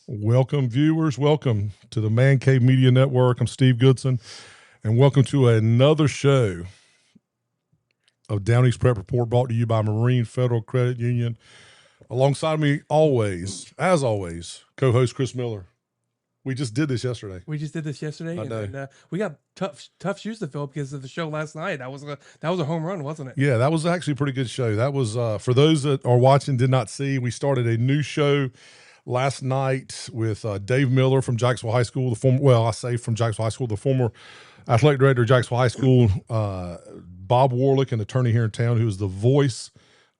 Welcome, viewers. Welcome to the Man Cave Media Network. I'm Steve Goodson, and welcome to another show of Down East Prep Report, brought to you by Marine Federal Credit Union. Alongside me, as always, co-host Chris Miller. We just did this yesterday. And we got tough shoes to fill because of the show last night. That was a home run, wasn't it? Yeah, that was actually a pretty good show. That was for those that are watching, did not see. We started a new show last night with Dave Miller from Jacksonville High School, from Jacksonville High School, the former athletic director of Jacksonville High School, Bob Warlick, an attorney here in town, who is the voice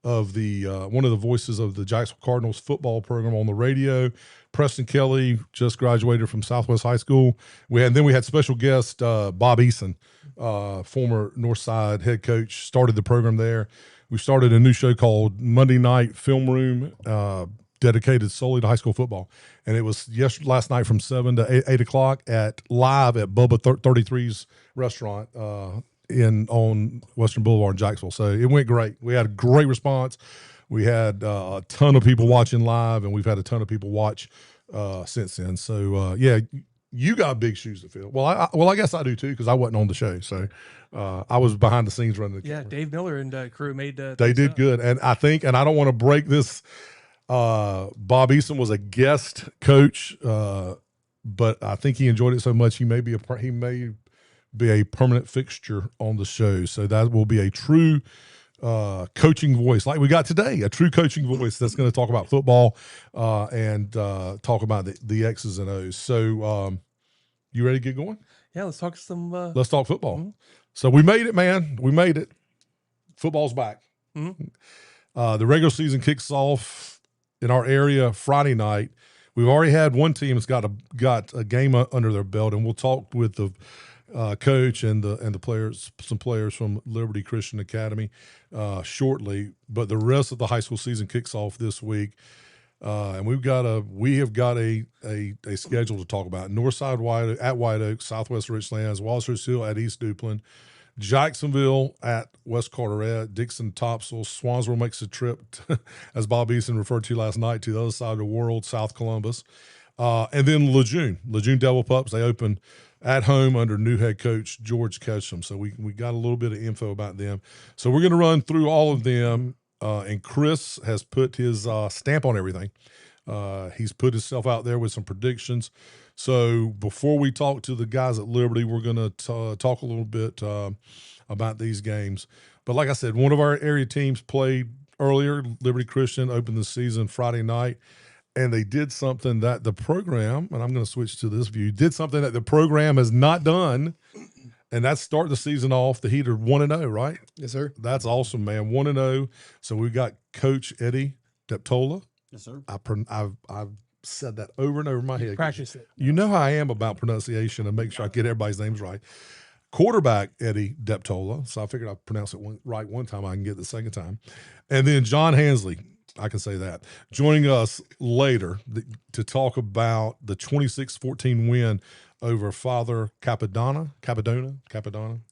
of the one of the voices of the Jacksonville Cardinals football program on the radio. Preston Kelly just graduated from Southwest High School. We had special guest Bob Eason, former Northside head coach, started the program there. We started a new show called Monday Night Film Room, dedicated solely to high school football, and it was last night from 7 to 8 o'clock live at Bubba 33's restaurant on Western Boulevard in Jacksonville. So it went great. We had a great response. We had a ton of people watching live, and we've had a ton of people watch since then. So you got big shoes to fill. Well, I guess I do too, because I wasn't on the show. So I was behind the scenes running the camera. Dave Miller and crew made they did good, and I don't want to break this. Bob Eason was a guest coach, but I think he enjoyed it so much he may be a permanent fixture on the show. So that will be a true coaching voice, like we got today, a true coaching voice that's going to talk about football and talk about the X's and O's. So you ready to get going? Yeah, let's talk let's talk football. Mm-hmm. So we made it, man. We made it. Football's back. Mm-hmm. The regular season kicks off in our area Friday night. We've already had one team that's got a game under their belt, and we'll talk with the coach and the players, some players from Liberty Christian Academy shortly. But the rest of the high school season kicks off this week, and we have got a schedule to talk about. Northside at White Oak, Southwest Richlands, Walshurst Hill at East Duplin, Jacksonville at West Carteret, Dixon Topsail, Swansville makes a trip, as Bob Eason referred to last night, to the other side of the world, South Columbus. And then Lejeune Devil Pups, they open at home under new head coach George Ketchum. So we got a little bit of info about them. So we're going to run through all of them, and Chris has put his stamp on everything. He's put himself out there with some predictions. So before we talk to the guys at Liberty, we're going to talk a little bit about these games. But like I said, one of our area teams played earlier. Liberty Christian opened the season Friday night, and they did something that the program, and I'm going to switch to this view, did something that the program has not done, and that's start the season off the Heater 1-0, right? Yes, sir. That's awesome, man. 1-0. So we got Coach Eddie Deptola. Yes, sir. I've said that over and over in my head. Practice it. You know how I am about pronunciation and make sure I get everybody's names right. Quarterback Eddie Deptola. So I figured I'd pronounce it right one time. I can get it the second time. And then John Hansley. I can say that. Joining us later to talk about the 26-14 win over Father Capadona,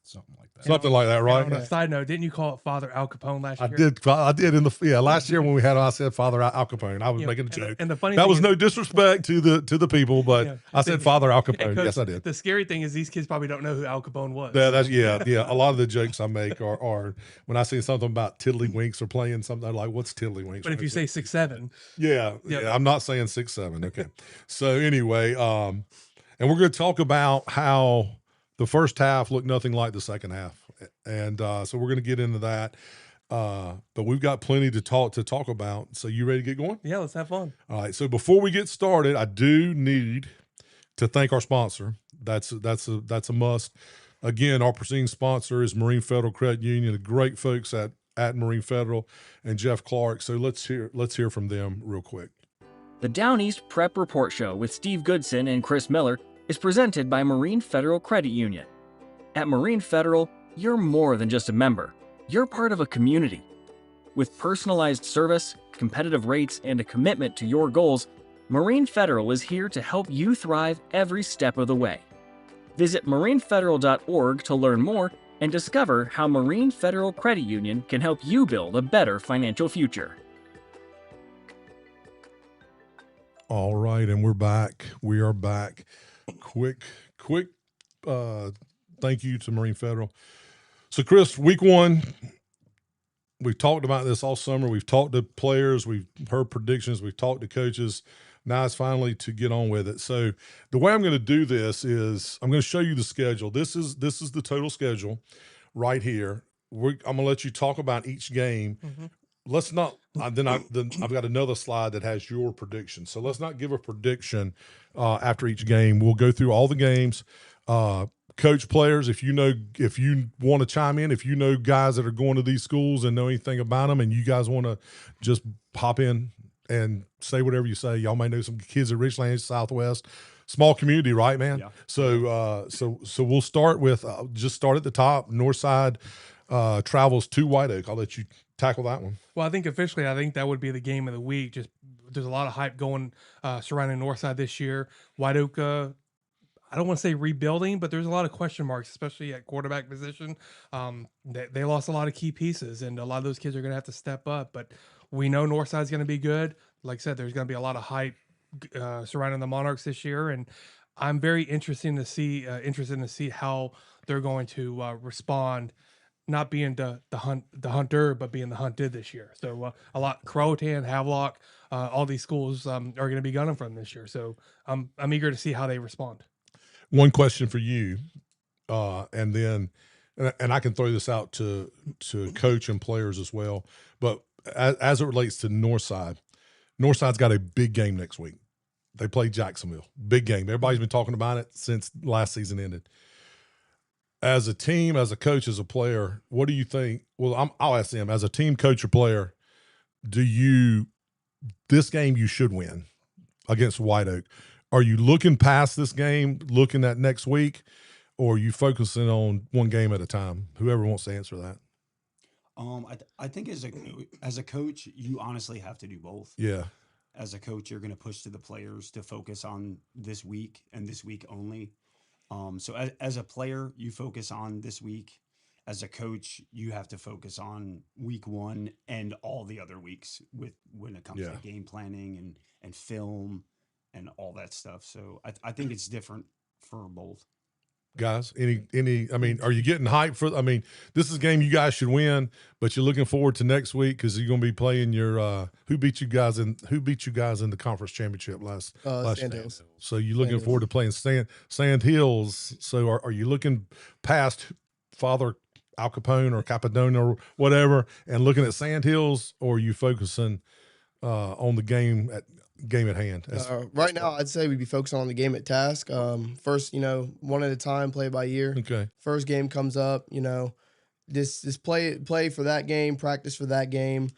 something like that, right? On a side note, didn't you call it Father Al Capone last year? I did last year when we had, I said Father Al Capone. I was making a joke. And the funny that thing was is, no disrespect to the people, but I said Father Al Capone. Yes, I did. The scary thing is these kids probably don't know who Al Capone was. Yeah. A lot of the jokes I make are when I see something about Tiddlywinks or playing something, I'm like, what's Tiddlywinks? But if you say 6'7", yeah, I'm not saying 6'7". Okay. So anyway, and we're going to talk about how the first half looked nothing like the second half. And so we're going to get into that. But we've got plenty to talk about. So you ready to get going? Yeah, let's have fun. All right. So before we get started, I do need to thank our sponsor. That's a must. Again, our preceding sponsor is Marine Federal Credit Union, the great folks at Marine Federal, and Jeff Clark. So let's hear from them real quick. The Down East Prep Report Show with Steve Goodson and Chris Miller is presented by Marine Federal Credit Union. At Marine Federal, you're more than just a member. You're part of a community. With personalized service, competitive rates, and a commitment to your goals, Marine Federal is here to help you thrive every step of the way. Visit marinefederal.org to learn more and discover how Marine Federal Credit Union can help you build a better financial future. All right, and we're back. We are back. Quick thank you to Marine Federal. So, Chris, week 1, we've talked about this all summer. We've talked to players. We've heard predictions. We've talked to coaches. Now it's finally to get on with it. So the way I'm going to do this is I'm going to show you the schedule. This is the total schedule right here. I'm going to let you talk about each game. Mm-hmm. Let's not. Then I've got another slide that has your prediction. So let's not give a prediction after each game. We'll go through all the games. Coach, players, if you want to chime in, if you know guys that are going to these schools and know anything about them, and you guys want to just pop in and say whatever you say. Y'all may know some kids at Richland, Southwest, small community, right, man? Yeah. So we'll start with just start at the top. Northside travels to White Oak. I'll let you tackle that one. Well, I think officially, that would be the game of the week. Just there's a lot of hype going surrounding Northside this year. White Oak, I don't want to say rebuilding, but there's a lot of question marks, especially at quarterback position. They lost a lot of key pieces, and a lot of those kids are going to have to step up. But we know Northside's going to be good. Like I said, there's going to be a lot of hype surrounding the Monarchs this year, and I'm very interested to see how they're going to respond. Not being the hunter, but being the hunted this year. So a lot Croatan, Havelock, all these schools are going to be gunning for them this year. So I'm eager to see how they respond. One question for you, and then I can throw this out to coach and players as well. But as it relates to Northside's got a big game next week. They play Jacksonville, big game. Everybody's been talking about it since last season ended. As a team, as a coach, as a player, what do you think? Well, I'll ask them. As a team, coach, or player, this game you should win against White Oak? Are you looking past this game, looking at next week, or are you focusing on one game at a time? Whoever wants to answer that. I think as a coach, you honestly have to do both. Yeah. As a coach, you're going to push to the players to focus on this week and this week only. So as a player, you focus on this week. As a coach, you have to focus on week 1 and all the other weeks when it comes to game planning and film and all that stuff. So I think it's different for both. Guys, I mean, are you getting hyped for? I mean, this is a game you guys should win, but you're looking forward to next week because you're going to be playing your who beat you guys in the conference championship last Sand Hills. So you're looking forward to playing Sand Hills. So are you looking past Father Al Capone or Capadona or whatever and looking at Sand Hills, or are you focusing on the game at hand? Right now, I'd say we'd be focusing on the game at task. First, one at a time, play by year. Okay. First game comes up, this play for that game, practice for that game.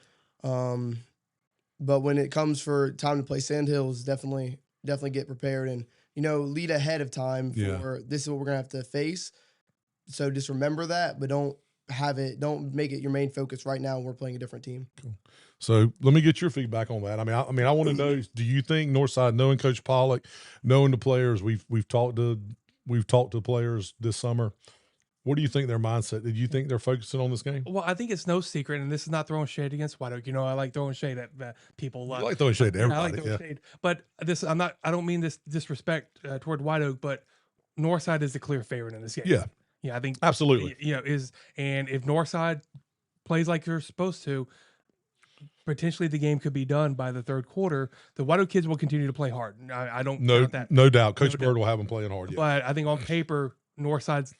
But when it comes for time to play Sand Hills, definitely get prepared and, lead ahead of time for this is what we're going to have to face. So just remember that, but don't make it your main focus right now when we're playing a different team. Cool. So let me get your feedback on that. I want to know, do you think Northside, knowing Coach Pollock, knowing the players, we've talked to players this summer, what do you think their mindset? Did you think they're focusing on this game? Well, I think it's no secret, and this is not throwing shade against White Oak. I like throwing shade at people. You like throwing shade to everybody. I like throwing shade, but I don't mean this disrespect toward White Oak, but Northside is the clear favorite in this game. Yeah. Yeah, I think absolutely. And if Northside plays like you're supposed to, potentially the game could be done by the third quarter. The White Oak kids will continue to play hard. I don't doubt that. No doubt. Coach Bird will have them playing hard. Yeah. But I think on paper, Northside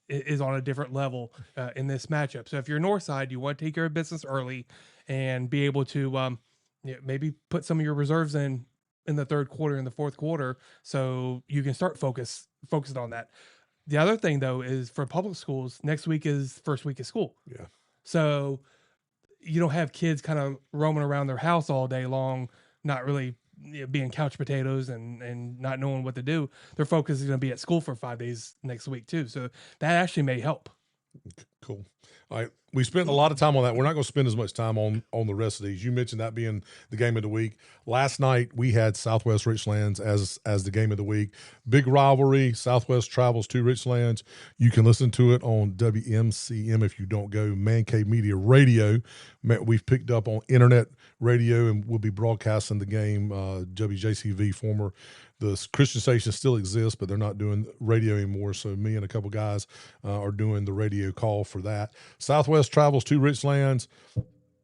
is on a different level in this matchup. So if you're Northside, you want to take care of business early and be able to maybe put some of your reserves in the third quarter, in the fourth quarter, so you can start focusing on that. The other thing, though, is for public schools, next week is first week of school. Yeah. So you don't have kids kind of roaming around their house all day long, not really being couch potatoes and not knowing what to do. Their focus is going to be at school for 5 days next week, too. So that actually may help. Cool. All right. We spent a lot of time on that. We're not going to spend as much time on the rest of these. You mentioned that being the game of the week. Last night we had Southwest Richlands as the game of the week. Big rivalry. Southwest travels to Richlands. You can listen to it on WMCM if you don't go Man Cave Media Radio. We've picked up on internet radio and we'll be broadcasting the game. WJCV, the Christian station still exists, but they're not doing radio anymore. So me and a couple guys are doing the radio call for that. Southwest travels to Richlands.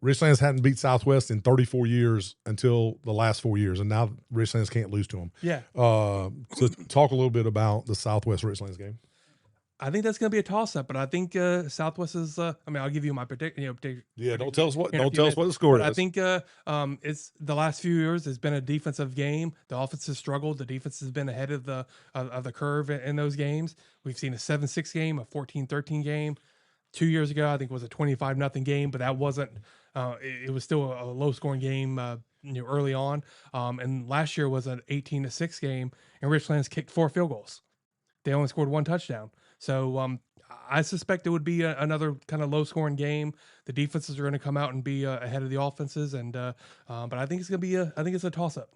Richlands hadn't beat Southwest in 34 years until the last 4 years, and now Richlands can't lose to them. Yeah. So talk a little bit about the Southwest Richlands game. I think that's going to be a toss-up, but I think Southwest is. I'll give you my prediction. Yeah, don't tell us what the score is. I think it's the last few years. It's been a defensive game. The offense has struggled. The defense has been ahead of the curve in those games. We've seen a 7-6 game, a 14-13 game. 2 years ago, I think it was a 25-0 game, but that wasn't. It was still a low-scoring game. Early on, and last year was an 18-6 game, and Richlands kicked 4 field goals. They only scored 1 touchdown. So I suspect it would be another kind of low-scoring game. The defenses are going to come out and be ahead of the offenses, and but I think it's going to be I think it's a toss-up.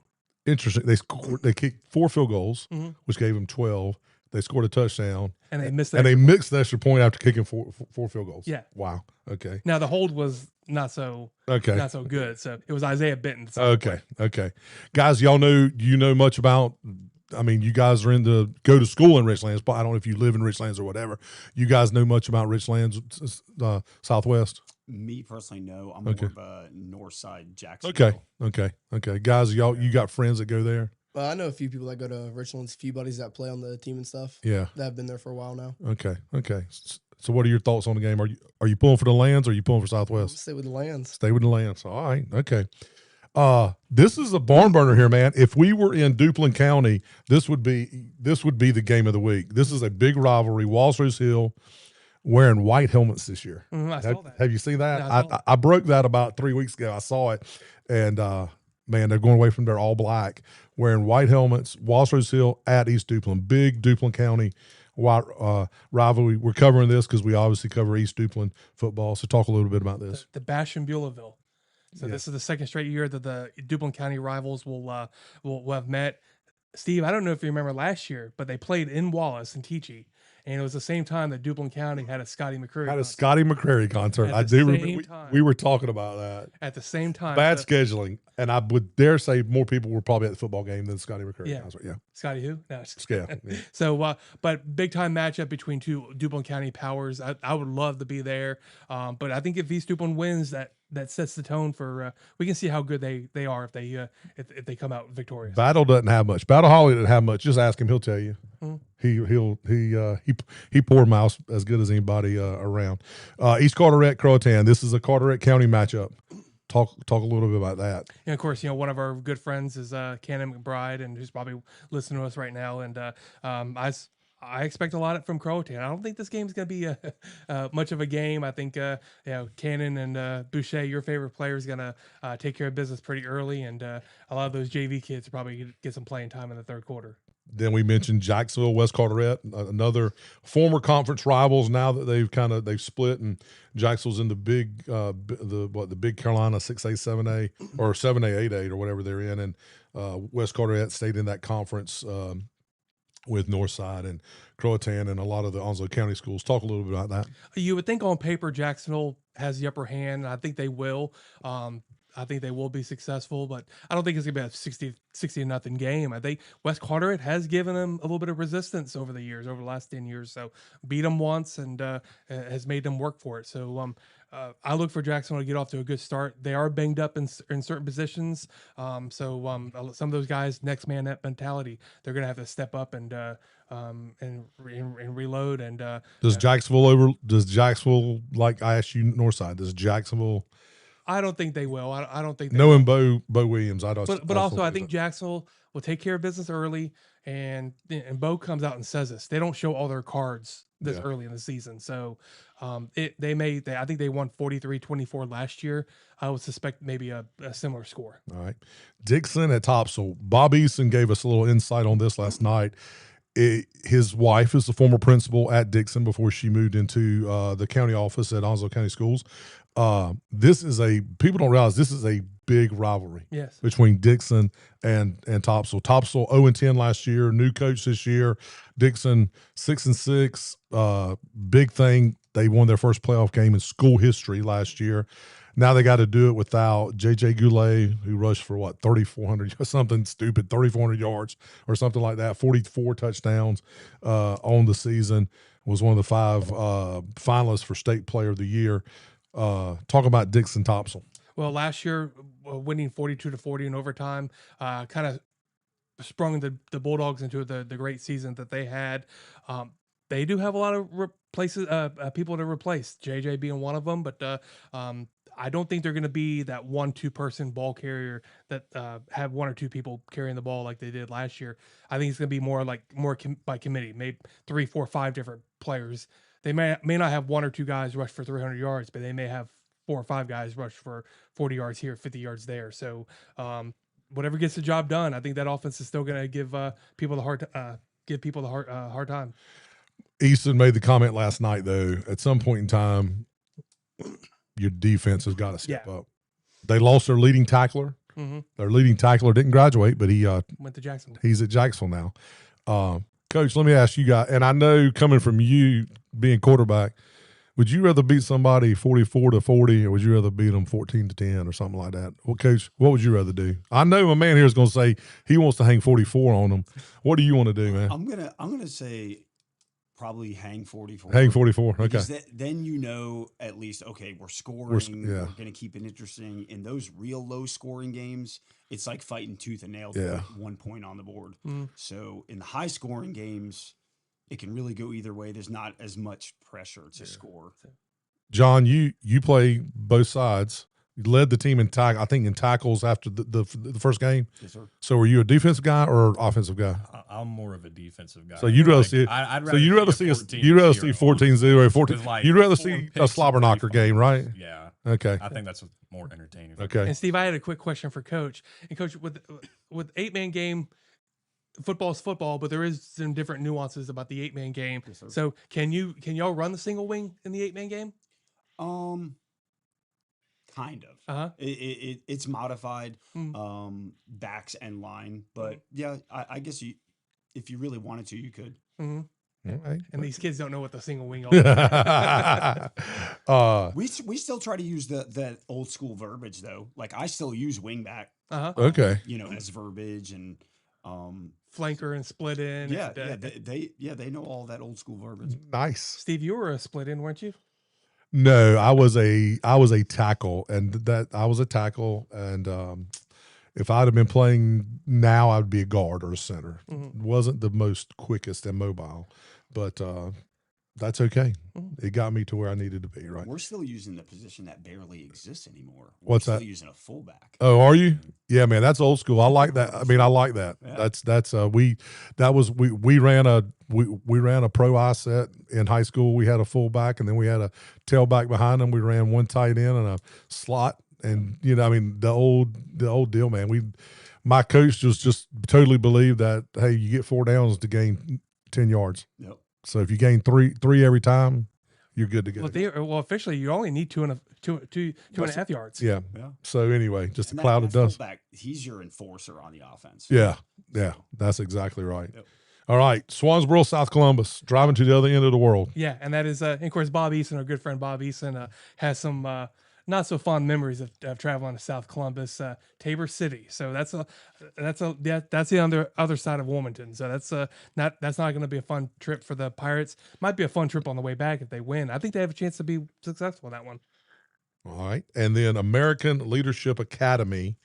Interesting. They kicked 4 field goals, which gave them 12. They scored a touchdown, and they missed. They missed the extra point after kicking four field goals. Yeah. Wow. Okay. Now the hold was not so good. So it was Isaiah Benton. Okay. Guys, you know much about. I mean, you guys are go to school in Richlands, but I don't know if you live in Richlands or whatever. You guys know much about Richlands, Southwest? Me personally, no. I'm more of a north side Jacksonville. Okay. Guys, you got friends that go there? I know a few people that go to Richlands, a few buddies that play on the team and stuff. Yeah. That have been there for a while now. Okay. So what are your thoughts on the game? Are you pulling for the Lands or are you pulling for Southwest? Stay with the Lands. Stay with the Lands. All right. Okay. This is a barn burner here, man. If we were in Duplin County, this would be the game of the week. This is a big rivalry. Walsrose Hill wearing white helmets this year. I saw that. Have you seen that? Yeah, I broke that about 3 weeks ago. I saw it, and man, they're going away from their all black, wearing white helmets. Walsrose Hill at East Duplin, big Duplin County rivalry. We're covering this because we obviously cover East Duplin football. So talk a little bit about this. The Bash in Beulahville. So this is the second straight year that the Duplin County rivals will have met. Steve, I don't know if you remember last year, but they played in Wallace and Teachie, and it was the same time that Duplin County had a Scotty McCreary concert. I do remember. We were talking about that at the same time. Bad scheduling, and I would dare say more people were probably at the football game than Scotty McCreary concert. Yeah. Scotty who? No. Yeah. So, but big time matchup between two Duplin County powers. I would love to be there, but I think if East Duplin wins, that sets the tone for. We can see how good they are if they come out victorious. Battle doesn't have much. Battle Holly doesn't have much. Just ask him; he'll tell you. He poured mouse as good as anybody around. East Carteret, Croatan. This is a Carteret County matchup. Talk a little bit about that. And of course, one of our good friends is Cannon McBride, and who's probably listening to us right now. And I expect a lot from Croatan. I don't think this game is going to be much of a game. I think Cannon and Boucher, your favorite player, is going to take care of business pretty early, and a lot of those JV kids will probably get some playing time in the third quarter. Then we mentioned Jacksonville, West Carteret, another former conference rivals. Now that they've split, and Jacksonville's in the big the Big Carolina 6A, 7A, or 7A, 8A, or whatever they're in, and West Carteret stayed in that conference with Northside and Croatan and a lot of the Onslow County schools. Talk a little bit about that. You would think on paper Jacksonville has the upper hand, and I think they will. I think they will be successful, but I don't think it's going to be a 60-0 game. I think West Carteret has given them a little bit of resistance over the last 10 years. So beat them once and has made them work for it. So I look for Jacksonville to get off to a good start. They are banged up in certain positions. So some of those guys, next man up mentality, they're going to have to step up and reload. And does Jacksonville, like I asked you, Northside, does Jacksonville? I don't think they will. I don't think knowing Bo Williams, I don't. But also, I think Jacksonville will take care of business early, and Bo comes out and says this. They don't show all their cards this early in the season, so I think they won 43-24 last year. I would suspect maybe a similar score. All right, Dixon at Topsail. Bob Eason gave us a little insight on this last night. his wife is the former principal at Dixon before she moved into the county office at Onslow County Schools. People don't realize this is a big rivalry between Dixon and Topsail. Topsail 0-10 last year, new coach this year. Dixon 6-6. Big thing. They won their first playoff game in school history last year. Now they got to do it without J.J. Goulet, who rushed for 3,400, something stupid, 3,400 yards or something like that, 44 touchdowns on the season, was one of the 5 finalists for State Player of the Year. Talk about Dixon Topsail. Well, last year, winning 42-40 in overtime, kind of sprung the Bulldogs into the great season that they had. They do have a lot of people to replace, JJ being one of them, but I don't think they're going to be that 1-2 person ball carrier that have 1 or 2 people carrying the ball like they did last year. I think it's going to be more by committee, maybe 3, 4, 5 different players. They may not have 1 or 2 guys rush for 300 yards, but they may have 4 or 5 guys rush for 40 yards here, 50 yards there. So whatever gets the job done, I think that offense is still going to give people the hard time. Easton made the comment last night, though, at some point in time, your defense has got to step up. They lost their leading tackler. Mm-hmm. Their leading tackler didn't graduate, but he went to Jacksonville. He's at Jacksonville now. Coach, let me ask you guys, and I know coming from you being quarterback, would you rather beat somebody 44-40, or would you rather beat them 14-10 or something like that? Well, Coach, what would you rather do? I know a man here is going to say he wants to hang 44 on them. What do you want to do, man? I'm gonna say probably hang 44. Hang 44. Okay. Because then at least, okay, we're scoring. We're going to keep it interesting. In those real low scoring games, it's like fighting tooth and nail to get 1 point on the board. Mm. So in the high scoring games, it can really go either way. There's not as much pressure to score. John, you play both sides. You led the team in tackles after the first game. Yes, sir. So, were you a defensive guy or offensive guy? I'm more of a defensive guy. So you'd rather see it. You'd rather see 14-0, 14. You'd rather see a slobber knocker game, right? Yeah. Okay. I think that's more entertaining. Okay. And Steve, I had a quick question for Coach. And Coach, with 8-man game, football is football, but there is some different nuances about the 8-man game. Yes, sir. So can y'all run the single wing in the 8-man game? Kind of. Uh-huh. It's modified, backs and line, but yeah, I guess if you really wanted to, you could. Mm-hmm. Right. And these kids don't know what the single wing is. We still try to use the old school verbiage though. Like I still use wing back. Okay. As verbiage and flanker and split in. They know all that old school verbiage. Nice. Steve, you were a split in, weren't you? No, I was a tackle, and if I'd have been playing now, I'd be a guard or a center. Mm-hmm. Wasn't the most quickest and mobile, but that's okay. Mm-hmm. It got me to where I needed to be. Right. We're still using the position that barely exists anymore. What's still that? Using a fullback. Oh, are you? Yeah, man, that's old school. I like that. I mean, I like that. Yeah. We ran a pro eye set in high school. We had a fullback, and then we had a tailback behind them. We ran one tight end and a slot, and the old deal, man. My coach just totally believed that, hey, you get 4 downs to gain 10 yards. Yep. So if you gain three every time, you're good to go. Well, officially, you only need two and a half yards. Yeah. So anyway, just And a cloud of dust. Fullback, he's your enforcer on the offense. Yeah. That's exactly right. Yep. All right, Swansboro, South Columbus, driving to the other end of the world. Yeah, and that is, of course, Bob Eason, our good friend Bob Eason, has some not so fond memories of traveling to South Columbus, Tabor City. So that's the other side of Wilmington. So that's not going to be a fun trip for the Pirates. Might be a fun trip on the way back if they win. I think they have a chance to be successful in that one. All right, and then American Leadership Academy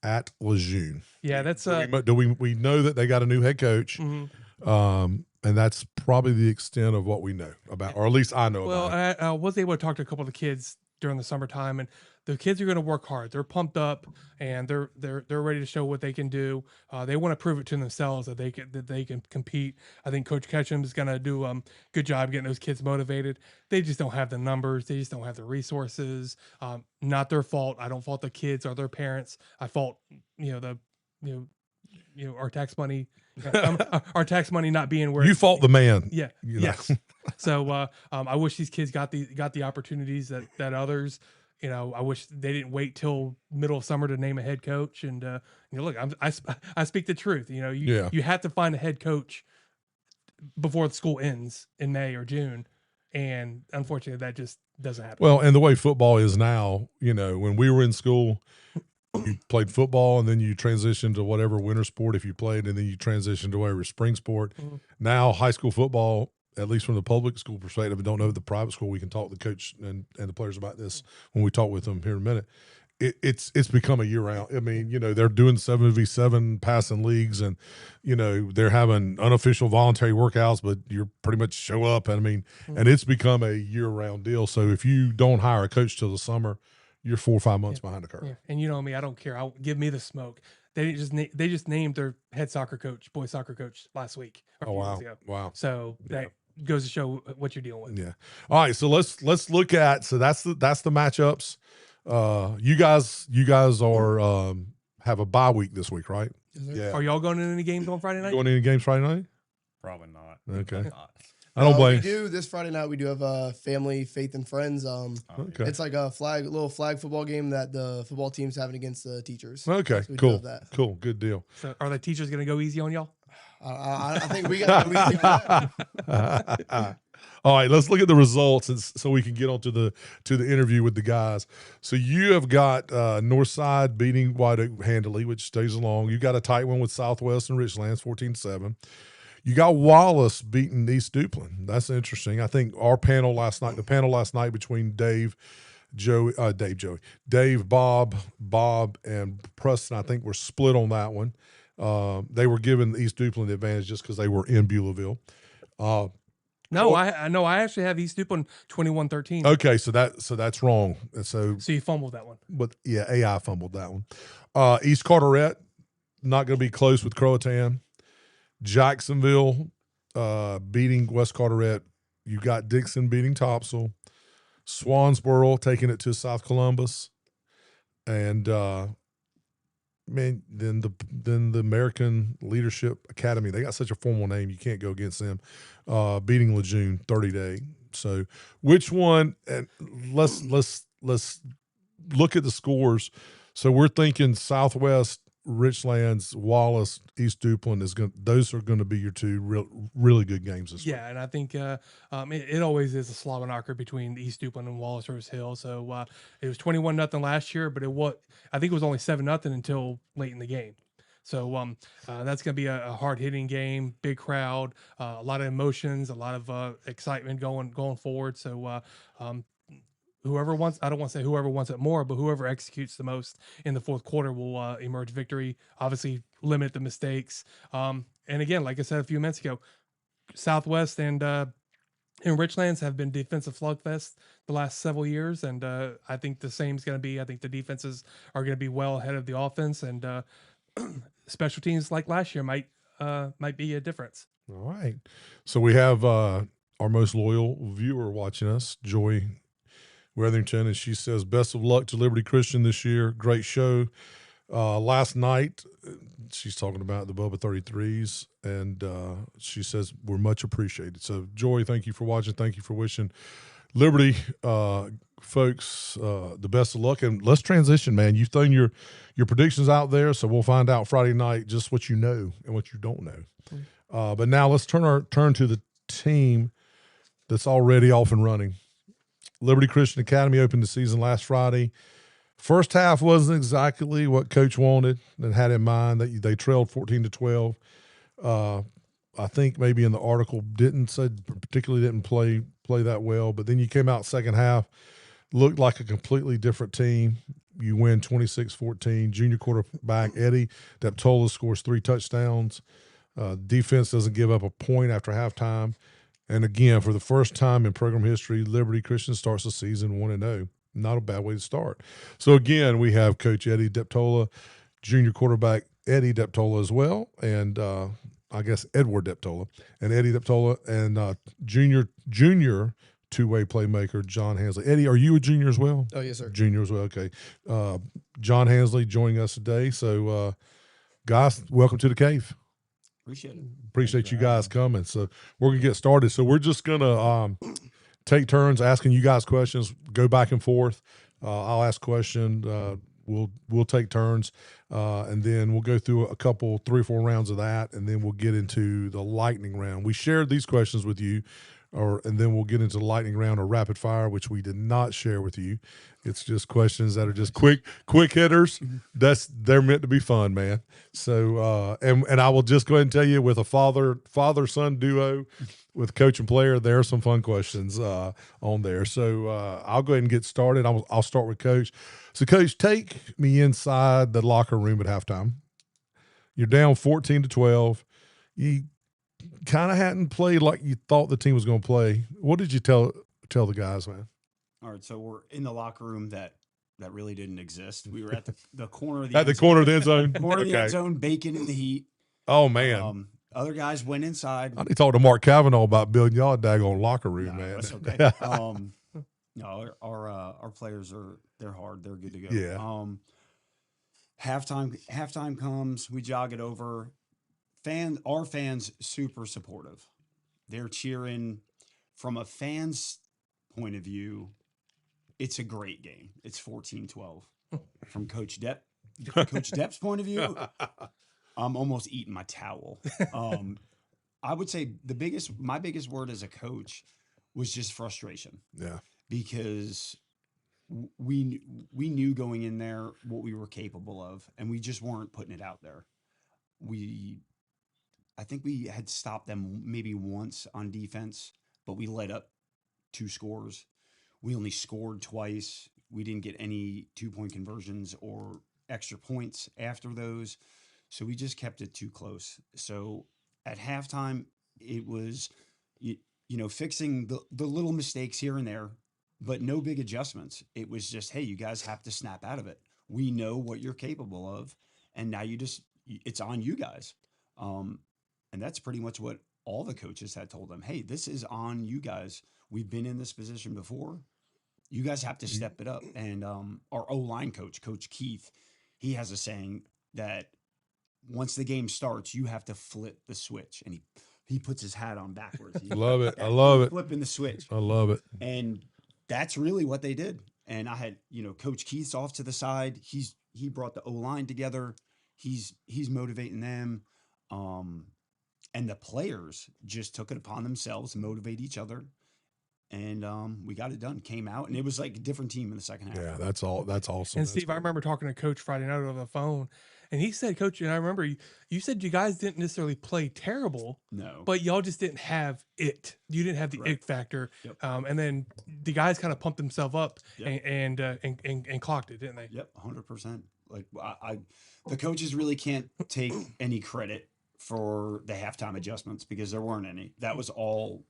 at Lejeune. Yeah, that's we know that they got a new head coach. Mm-hmm. And that's probably the extent of what we know about, or at least I know about it. I was able to talk to a couple of the kids during the summertime, and the kids are going to work hard. They're pumped up, and they're ready to show what they can do. They want to prove it to themselves that they can compete. I think Coach Ketchum is going to do a good job getting those kids motivated. They just don't have the numbers. They just don't have the resources. Not their fault. I don't fault the kids or their parents. I fault our tax money, our tax money not being where You fought the man. Yeah. You know? Yes. So I wish these kids got the opportunities that others. I wish they didn't wait till middle of summer to name a head coach. And look, I speak the truth. You have to find a head coach before the school ends in May or June, and unfortunately, that just doesn't happen. Well, and the way football is now, when we were in school, you played football and then you transitioned to whatever winter sport if you played, and then you transitioned to whatever spring sport. Mm-hmm. Now, high school football, at least from the public school perspective, I don't know the private school. We can talk to the coach and the players about this when we talk with them here in a minute. It's become a year round. I mean, they're doing 7v7 passing leagues, and they're having unofficial voluntary workouts, but you pretty much show up. And I mean, and it's become a year round deal. So if you don't hire a coach till the summer, you're 4 or 5 months behind the curve. Yeah. And you know me, I don't care. Give me the smoke. They just named their head soccer coach, boys soccer coach last week. Oh wow, wow. So that goes to show what you're dealing with. Yeah. All right. So let's look at. So that's the matchups. You guys are have a bye week this week, right? Yeah. Are y'all going to any games on Friday night? Going to any games Friday night? Probably not. Okay. Not. I don't blame. We do this Friday night. We do have a family, faith and friends. Okay. It's like a little flag football game that the football team's having against the teachers. Okay. So we do Cool. have that. Cool. Good deal. So are the teachers going to go easy on y'all? I think we got. All right, let's look at the results, and so we can get on to the interview with the guys. So you have got Northside beating White Oak handily, which stays along. You got a tight one with Southwest and Richlands, 14-7. You got Wallace beating East Duplin. That's interesting. I think the panel last night between Dave, Bob, and Preston, I think, were split on that one. They were giving East Duplin the advantage just because they were in Beulahville. No, I actually have East Duplin 21-13. Okay, so that's wrong. So you fumbled that one. But yeah, AI fumbled that one. East Carteret, not going to be close with Croatan. Jacksonville beating West Carteret. You got Dixon beating Topsail. Swansboro taking it to South Columbus. And then the American Leadership Academy, they got such a formal name, you can't go against them, beating Lejeune 30-8. So which one, and let's look at the scores. So we're thinking Southwest, Richlands, Wallace, East Duplin those are going to be your two really good games this week. Yeah, and I think it always is a slobber knocker between East Duplin and Wallace Rose Hill. So it was 21-0 last year, but I think it was only 7-0 until late in the game. So that's going to be a hard hitting game, big crowd, a lot of emotions, a lot of excitement going forward. So whoever wants, I don't want to say whoever wants it more, but whoever executes the most in the fourth quarter will emerge victory. Obviously, limit the mistakes. And again, like I said a few minutes ago, Southwest and Richlands have been defensive slugfest the last several years, and I think the same is going to be. I think the defenses are going to be well ahead of the offense, and special teams like last year might be a difference. All right, so we have our most loyal viewer watching us, Joy Weatherington, and she says, best of luck to Liberty Christian this year. Great show. Last night, she's talking about the Bubba 33s, and she says, we're much appreciated. So, Joy, thank you for watching. Thank you for wishing Liberty folks the best of luck. And let's transition, man. You've thrown your predictions out there, so we'll find out Friday night just what you know and what you don't know. But now let's turn to the team that's already off and running. Liberty Christian Academy opened the season last Friday. First half wasn't exactly what Coach wanted and had in mind. That they trailed 14-12. I think maybe in the article didn't play that well. But then you came out second half, looked like a completely different team. You win 26-14. Junior quarterback Eddie Deptola scores 3 touchdowns. Defense doesn't give up a point after halftime. And again, for the first time in program history, Liberty Christian starts the season 1-0. Not a bad way to start. So again, we have Coach Eddie Deptola, junior quarterback Eddie Deptola as well, and I guess Edward Deptola, and Eddie Deptola, and junior two-way playmaker John Hansley. Eddie, are you a junior as well? Oh, yes, sir. Junior as well. Okay. John Hansley joining us today. So guys, welcome to the cave. Appreciate it. Appreciate you guys coming. So we're gonna get started. So we're just gonna take turns asking you guys questions. Go back and forth. I'll ask questions. We'll take turns, and then we'll go through a couple, 3 or 4 rounds of that, and then we'll get into the lightning round. We shared these questions with you, and then we'll get into the lightning round or rapid fire, which we did not share with you. It's just questions that are just quick hitters. They're meant to be fun, man. So, and I will just go ahead and tell you, with a father son duo, with coach and player, there are some fun questions on there. So I'll go ahead and get started. I'll start with Coach. So, Coach, take me inside the locker room at halftime. You're down 14-12. You kind of hadn't played like you thought the team was going to play. What did you tell the guys, man? All right, so we're in the locker room that really didn't exist. We were at the corner of the at the corner of the end zone. Corner of the end zone, baking in the heat. Oh man. Other guys went inside. I need to talk to Mark Cavanaugh about building y'all a daggone locker room, man. That's okay. No, our players they're hard. They're good to go. Yeah. Halftime comes. We jog it over. Our fans super supportive. They're cheering. From a fan's point of view, it's a great game. It's 14-12. From Coach Depp's point of view, I'm almost eating my towel. I would say my biggest word as a coach was just frustration. Yeah. Because we knew going in there what we were capable of, and we just weren't putting it out there. I think we had stopped them maybe once on defense, but we let up 2 scores. We only scored twice. We didn't get any 2-point conversions or extra points after those. So we just kept it too close. So at halftime, it was, fixing the little mistakes here and there, but no big adjustments. It was just, hey, you guys have to snap out of it. We know what you're capable of, and now it's on you guys. And that's pretty much what all the coaches had told them. Hey, this is on you guys. We've been in this position before. You guys have to step it up. And our O-line coach, Coach Keith, he has a saying that once the game starts, you have to flip the switch. And he puts his hat on backwards. Love it. I love it. Flipping the switch. I love it. And that's really what they did. And I had, Coach Keith's off to the side. He brought the O-line together. He's motivating them. And the players just took it upon themselves to motivate each other. And we got it done. Came out, and it was like a different team in the second half. Yeah, that's awesome. And Steve, I remember talking to Coach Friday night over the phone, and he said, Coach, and I remember you said you guys didn't necessarily play terrible, no, but y'all just didn't have it. You didn't have the it factor. Yep. And then the guys kind of pumped themselves up Yep. and clocked it, didn't they? Yep, 100%. Like the coaches really can't take any credit for the halftime adjustments because there weren't any. That was all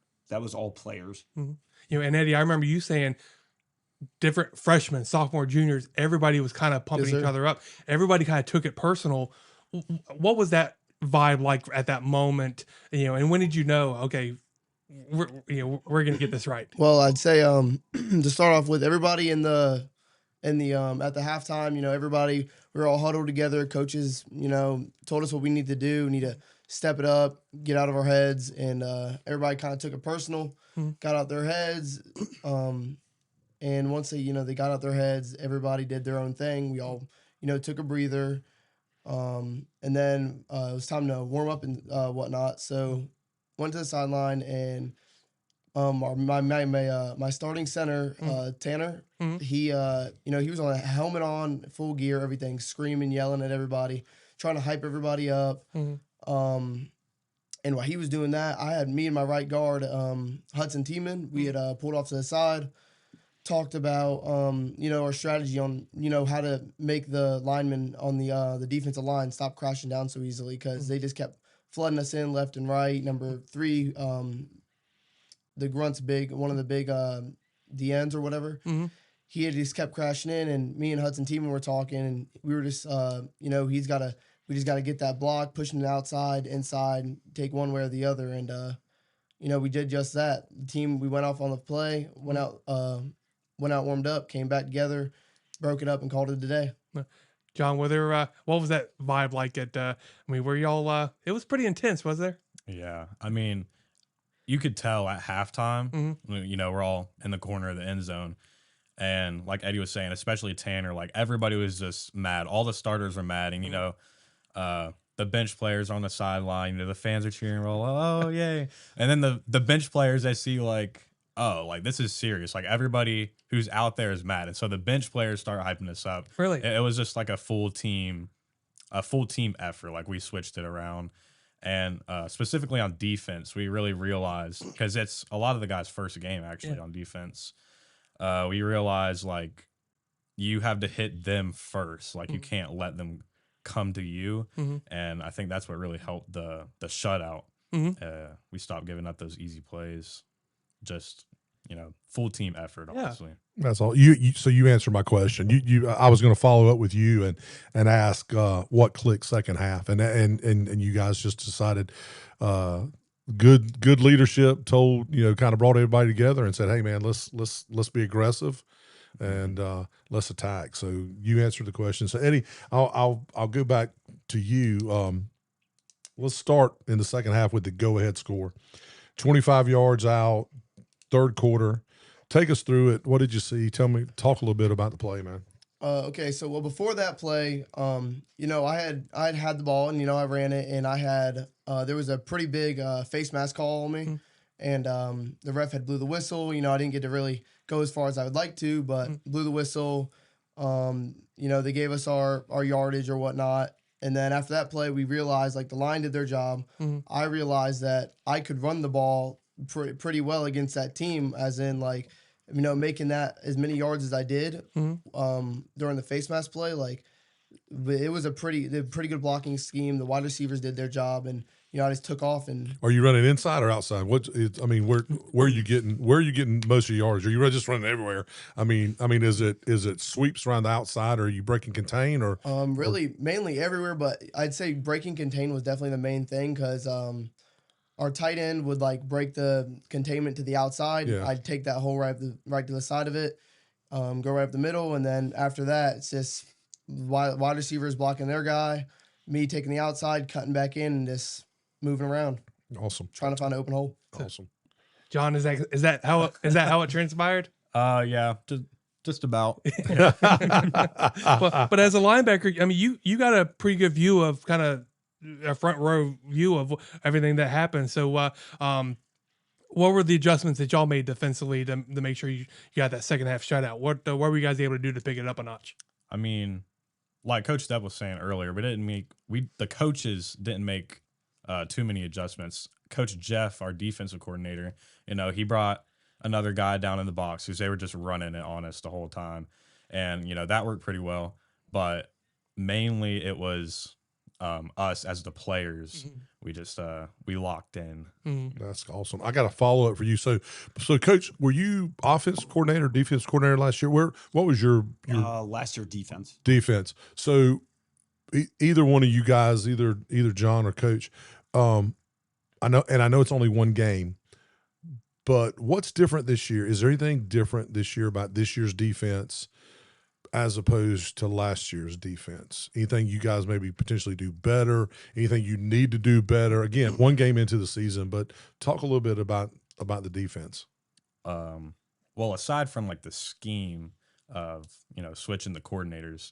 players. Mm-hmm. And Eddie, I remember you saying different freshmen, sophomore, juniors, everybody was kind of pumping each other up. Everybody kind of took it personal. What was that vibe like at that moment? And when did you know, okay, we're going to get this right? Well, I'd say to start off with, everybody at the halftime, everybody, we were all huddled together. Coaches, told us what we need to do. We need to step it up, get out of our heads, and everybody kind of took it personal, got out their heads, and once they got out their heads, everybody did their own thing. We all took a breather, and then it was time to warm up and whatnot. So went to the sideline, and my starting center, Tanner, he was on a helmet on, full gear, everything, screaming, yelling at everybody, trying to hype everybody up. And while he was doing that, I had me and my right guard, Hudson Tiemann. We had pulled off to the side, talked about our strategy on how to make the linemen on the defensive line stop crashing down so easily, because they just kept flooding us in left and right. Number 3, the grunt's one of the big DNs or whatever. He had just kept crashing in, and me and Hudson Tiemann were talking, and we were just we just got to get that block, pushing it outside, inside, take one way or the other. And, we did just that. The team, we went off on the play, went out, warmed up, came back together, broke it up, and called it a day. John, were there, what was that vibe like at, I mean, were y'all, it was pretty intense, was there? Yeah. I mean, you could tell at halftime, you know, we're all in the corner of the end zone. And like Eddie was saying, especially Tanner, like everybody was just mad. All the starters were mad. And, you know, the bench players on the sideline, you know, the fans are cheering, well, oh, yay. And then the bench players, I see like, oh, like this is serious. Like everybody who's out there is mad. And so the bench players start hyping us up. Really? It was just like a full team effort. Like we switched it around. And specifically on defense, we really realized, because it's a lot of the guys' first game actually on defense. We realized like you have to hit them first. Like you can't let them come to you. And I think that's what really helped the shutout. We stopped giving up those easy plays. Just, you know, full team effort, honestly. That's all. So you answered my question. I was going to follow up with you and ask what clicked second half, and you guys just decided good leadership told, you know, kind of brought everybody together and said, hey man, let's be aggressive and let's attack. So you answered the question. So Eddie, I'll go back to you. Let's start in the second half with the go ahead score. 25 yards out, third quarter. Take us through it. What did you see? Talk a little bit about the play, man. Okay, so well before that play, you know, I had the ball and, you know, I ran it and I had there was a pretty big face mask call on me, and the ref had blew the whistle. You know, I didn't get to really go as far as I would like to, but blew the whistle. You know, they gave us our yardage or whatnot. And then after that play, we realized like the line did their job. I realized that I could run the ball pretty well against that team, as in like, you know, making that as many yards as I did during the face mask play. Like it was a pretty good blocking scheme. The wide receivers did their job, and you know, I just took off. And are you running inside or outside? Where are you getting most of your yards? Are you just running everywhere? I mean, is it sweeps around the outside, or are you breaking contain, or really mainly everywhere? But I'd say breaking contain was definitely the main thing, because our tight end would like break the containment to the outside. Yeah. I'd take that hole right to the side of it, go right up the middle, and then after that, it's just wide receivers blocking their guy, me taking the outside, cutting back in, and just moving around. Awesome. Trying to find an open hole. Awesome. John, is that how it transpired? Yeah, just about. But as a linebacker, I mean, you got a pretty good view of kind of a front row view of everything that happened. So, what were the adjustments that y'all made defensively to make sure you got that second half shutout? What were you guys able to do to pick it up a notch? I mean, like Coach Depp was saying earlier, the coaches didn't make too many adjustments. Coach Jeff, our defensive coordinator, you know, he brought another guy down in the box because they were just running it on us the whole time, and you know that worked pretty well. But mainly it was us as the players. We just we locked in. That's awesome. I got a follow up for you. So Coach, were you offense coordinator, defense coordinator last year? What was your last year defense? Defense. So either one of you guys, either John or Coach, I know it's only one game, but what's different this year? Is there anything different this year about this year's defense as opposed to last year's defense? Anything you guys maybe potentially do better? Anything you need to do better? Again, one game into the season, but talk a little bit about the defense. Well, aside from like the scheme of, you know, switching the coordinators,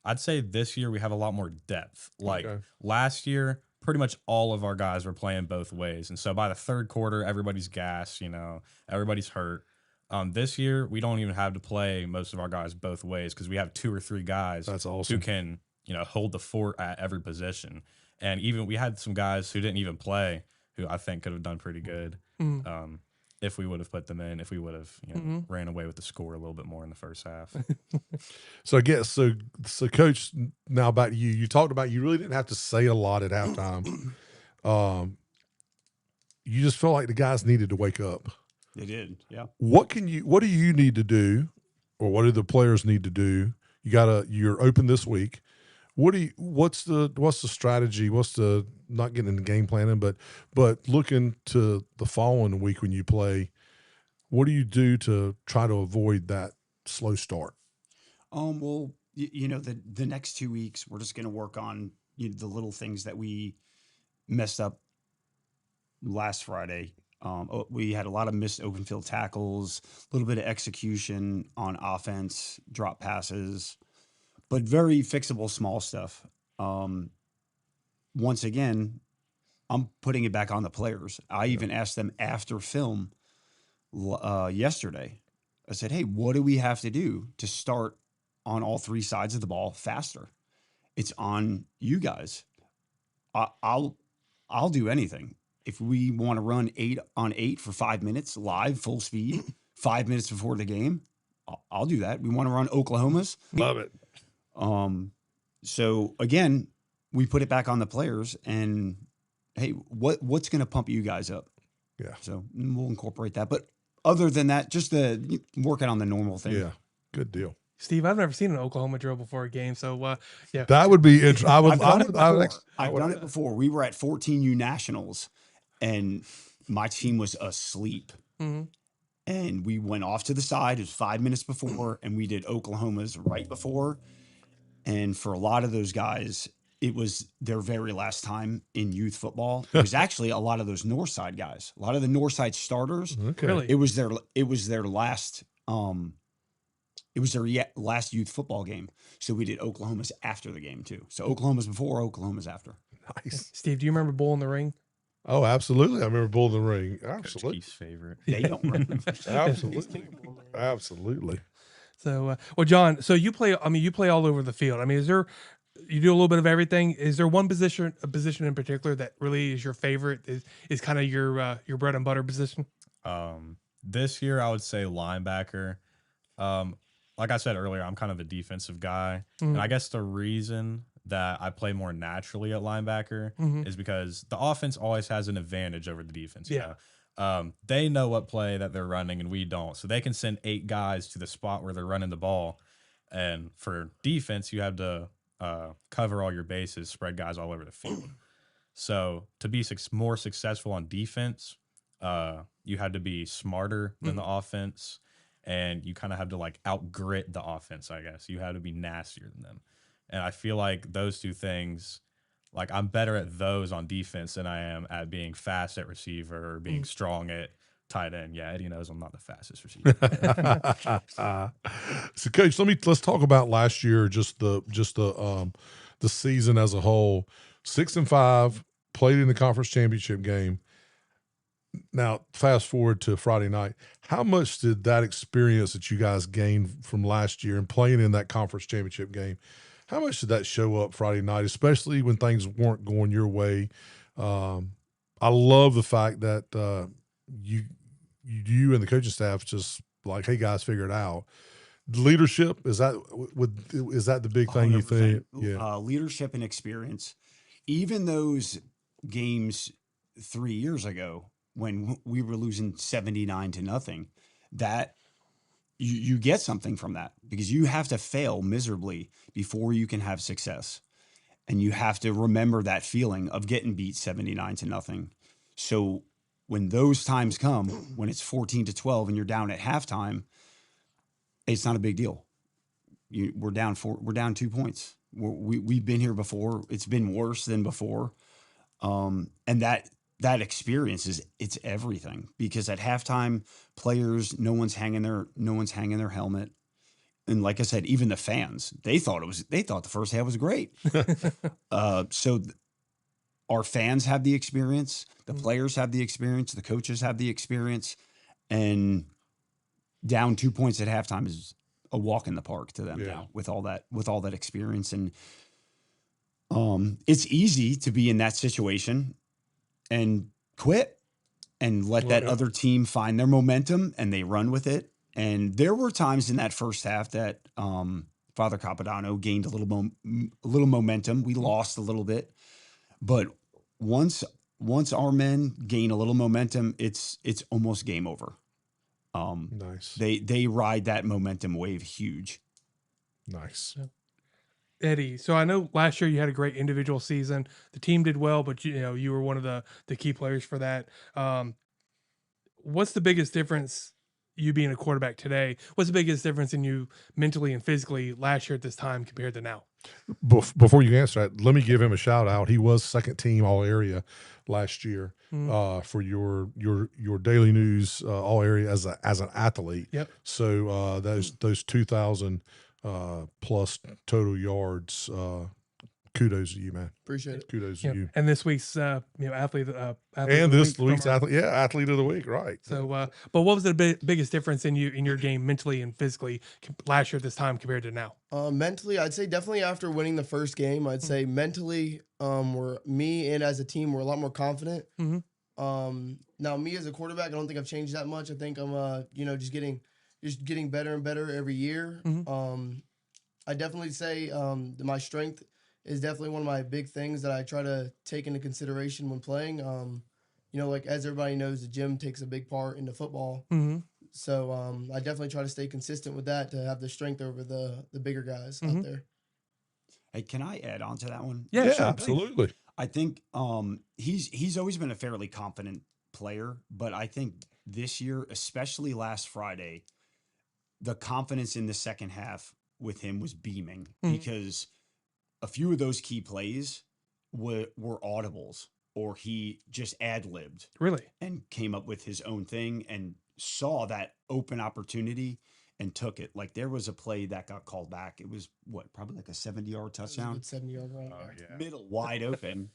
I'd say this year we have a lot more depth. Like last year, pretty much all of our guys were playing both ways. And so by the third quarter, everybody's gassed, you know, everybody's hurt. This year, we don't even have to play most of our guys both ways because we have 2 or 3 guys That's awesome. who can, you know, hold the fort at every position. And even we had some guys who didn't even play who I think could have done pretty good if we would have put them in, if we would have, you know, ran away with the score a little bit more in the first half. So I guess, so Coach, now back to you. You talked about you really didn't have to say a lot at halftime. You just felt like the guys needed to wake up. They did, yeah. What do you need to do, or what do the players need to do? You're open this week. What's the strategy? What's the, not getting into game planning, but looking to the following week when you play, what do you do to try to avoid that slow start? Well, the next 2 weeks, we're just going to work on the little things that we messed up last Friday. We had a lot of missed open field tackles, a little bit of execution on offense, drop passes, but very fixable small stuff. Once again, I'm putting it back on the players. I even asked them after film yesterday. I said, hey, what do we have to do to start on all three sides of the ball faster? It's on you guys. I'll do anything. If we want to run 8-on-8 for 5 minutes live, full speed, 5 minutes before the game, I'll do that. We want to run Oklahoma's. Love it. So again, we put it back on the players, and hey, what's going to pump you guys up? Yeah. So we'll incorporate that. But other than that, just working on the normal thing. Yeah. Good deal. Steve, I've never seen an Oklahoma drill before a game, so yeah, that would be interesting. I've done it before. We were at 14U Nationals, and my team was asleep. Mm-hmm. And we went off to the side. It was 5 minutes before, and we did Oklahoma's right before. And for a lot of those guys, it was their very last time in youth football. It was actually a lot of those Northside guys, a lot of the Northside starters. Okay. Really? It was their last. It was their last youth football game. So we did Oklahoma's after the game too. So Oklahoma's before, Oklahoma's after. Nice. Steve, do you remember Bull in the Ring? Oh, absolutely. I remember Bull in the Ring. Coach Absolutely. Keith's favorite. They don't remember. Absolutely. Absolutely. So, well, John, so you play. I mean, you play all over the field. I mean, you do a little bit of everything? Is there one position in particular that really is your favorite? Is kind of your bread and butter position? This year, I would say linebacker. Like I said earlier, I'm kind of a defensive guy, and I guess the reason that I play more naturally at linebacker is because the offense always has an advantage over the defense. Yeah. They know what play that they're running and we don't. So they can send 8 guys to the spot where they're running the ball. And for defense, you have to cover all your bases, spread guys all over the field. So to be more successful on defense, you had to be smarter than the offense, and you kind of have to like out-grit the offense, I guess. You had to be nastier than them. And I feel like those two things, like I'm better at those on defense than I am at being fast at receiver or being strong at tight end. Yeah, Eddie knows I'm not the fastest receiver. So, Coach, let's talk about last year, just the season as a whole. 6-5, played in the conference championship game. Now, fast forward to Friday night. How much did that experience that you guys gained from last year and playing in that conference championship game, how much did that show up Friday night, especially when things weren't going your way? I love the fact that you and the coaching staff just like, hey guys, figure it out. Leadership, is that the big thing 100%. You think? Yeah, leadership and experience. Even those games 3 years ago when we were losing 79-0, that you get something from that, because you have to fail miserably before you can have success. And you have to remember that feeling of getting beat 79-0. So when those times come, when it's 14-12 and you're down at halftime, it's not a big deal. We're down 2 points. We've been here before. It's been worse than before. And that experience it's everything, because at halftime, players, no one's hanging their helmet. And like I said, even the fans, they thought the first half was great. So our fans have the experience, the players have the experience, the coaches have the experience, and down 2 points at halftime is a walk in the park to them now with all that experience. And it's easy to be in that situation and quit and let that other team find their momentum and they run with it. And there were times in that first half that Father Capodanno gained a little momentum. We lost a little bit, but once our men gain a little momentum, it's almost game over. Nice. They ride that momentum wave huge. Nice. Eddie, so I know last year you had a great individual season. The team did well, but you were one of the key players for that. What's the biggest difference you being a quarterback today, what's the biggest difference in you mentally and physically last year at this time compared to now? Before you answer that, let me give him a shout out. He was second team all area last year for your daily news all area as an athlete. Yep. So those 2,000 plus total yards. Kudos to you, man. Appreciate it. Kudos to you. And this week's athlete, And this week's athlete, athlete of the week, right? So, but what was the biggest difference in your game mentally and physically last year at this time compared to now? Mentally, I'd say definitely after winning the first game, I'd say mentally, me and as a team, we're a lot more confident. Now me as a quarterback, I don't think I've changed that much. I think I'm, just getting better and better every year. I definitely say my strength is definitely one of my big things that I try to take into consideration when playing. Like as everybody knows, the gym takes a big part into football. So I definitely try to stay consistent with that to have the strength over the bigger guys out there. Hey, can I add on to that one? Yeah, sure. Absolutely. I think he's always been a fairly confident player, but I think this year, especially last Friday, the confidence in the second half with him was beaming because a few of those key plays were audibles, or he just ad-libbed. Really? And came up with his own thing and saw that open opportunity and took it. Like there was a play that got called back. It was probably like a 70-yard touchdown. 70-yard run. Oh, yeah. Middle wide open.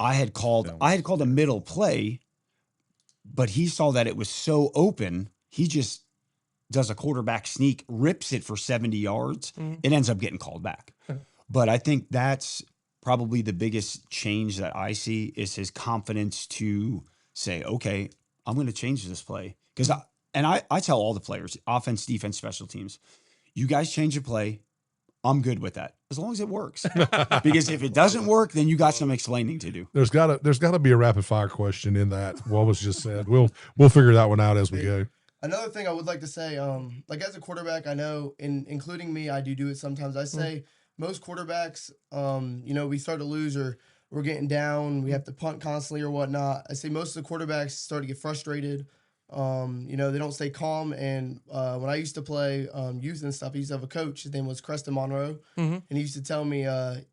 I had called a middle play, but he saw that it was so open, he just does a quarterback sneak, rips it for 70 yards. It ends up getting called back. But I think that's probably the biggest change that I see is his confidence to say, okay, I'm going to change this play. Because I tell all the players, offense, defense, special teams, you guys change a play, I'm good with that as long as it works. Because if it doesn't work, then you got some explaining to do. There's gotta be a rapid fire question in that. What was just said. We'll figure that one out as we go. Another thing I would like to say, like as a quarterback, I know, including me, I do it sometimes. I say most quarterbacks, we start to lose or we're getting down, we have to punt constantly or whatnot. I say most of the quarterbacks start to get frustrated. They don't stay calm. And when I used to play youth and stuff, I used to have a coach. His name was Creston Monroe, and he used to tell me,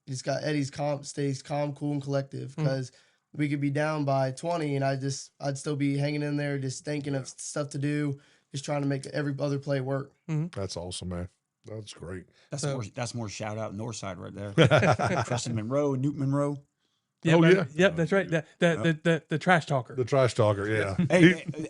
"He's got Eddie's stays calm, cool, and collective because." We could be down by 20, and I'd still be hanging in there, just thinking of stuff to do, just trying to make every other play work. That's awesome, man. That's great. That's more shout out Northside right there. Preston Monroe, Newt Monroe. Yeah, yep, that's right. The trash talker. The trash talker, yeah.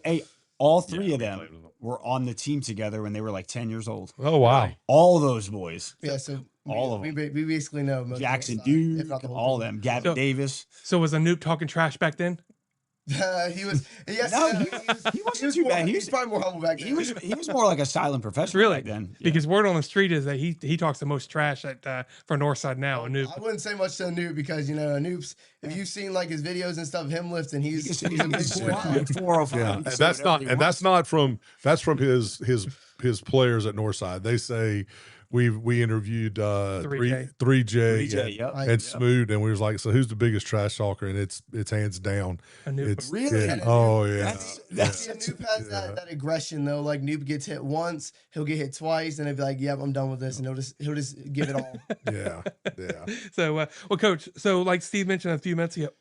Hey, all three of them were on the team together when they were like 10 years old. Oh wow, all those boys. Yeah, so all of them. We basically know most Jackson of them, Duke, if not the whole all of team. them. Gavin Davis. So was Anoop talking trash back then? He was. Yes, No, he wasn't too bad. He was probably more humble back then. He was more like a silent professional Really? back then. Yeah. Because word on the street is that he talks the most trash for Northside now. Anoop. I wouldn't say much to Anoop because Anoop's. If you've seen like his videos and stuff, him lifting, he's a big boy. 405. yeah. And that's from his players at Northside. They say we interviewed 3J yep. and Smoot, and we was like, so who's the biggest trash talker? And it's hands down. Anoop. It's Really? yeah. Oh yeah. That's Anoop has that aggression though. Like Anoop gets hit once, he'll get hit twice, and he'll be like, "Yep, I'm done with this," and he'll just give it all. Yeah. So, well, Coach. So, like Steve mentioned a few minutes ago,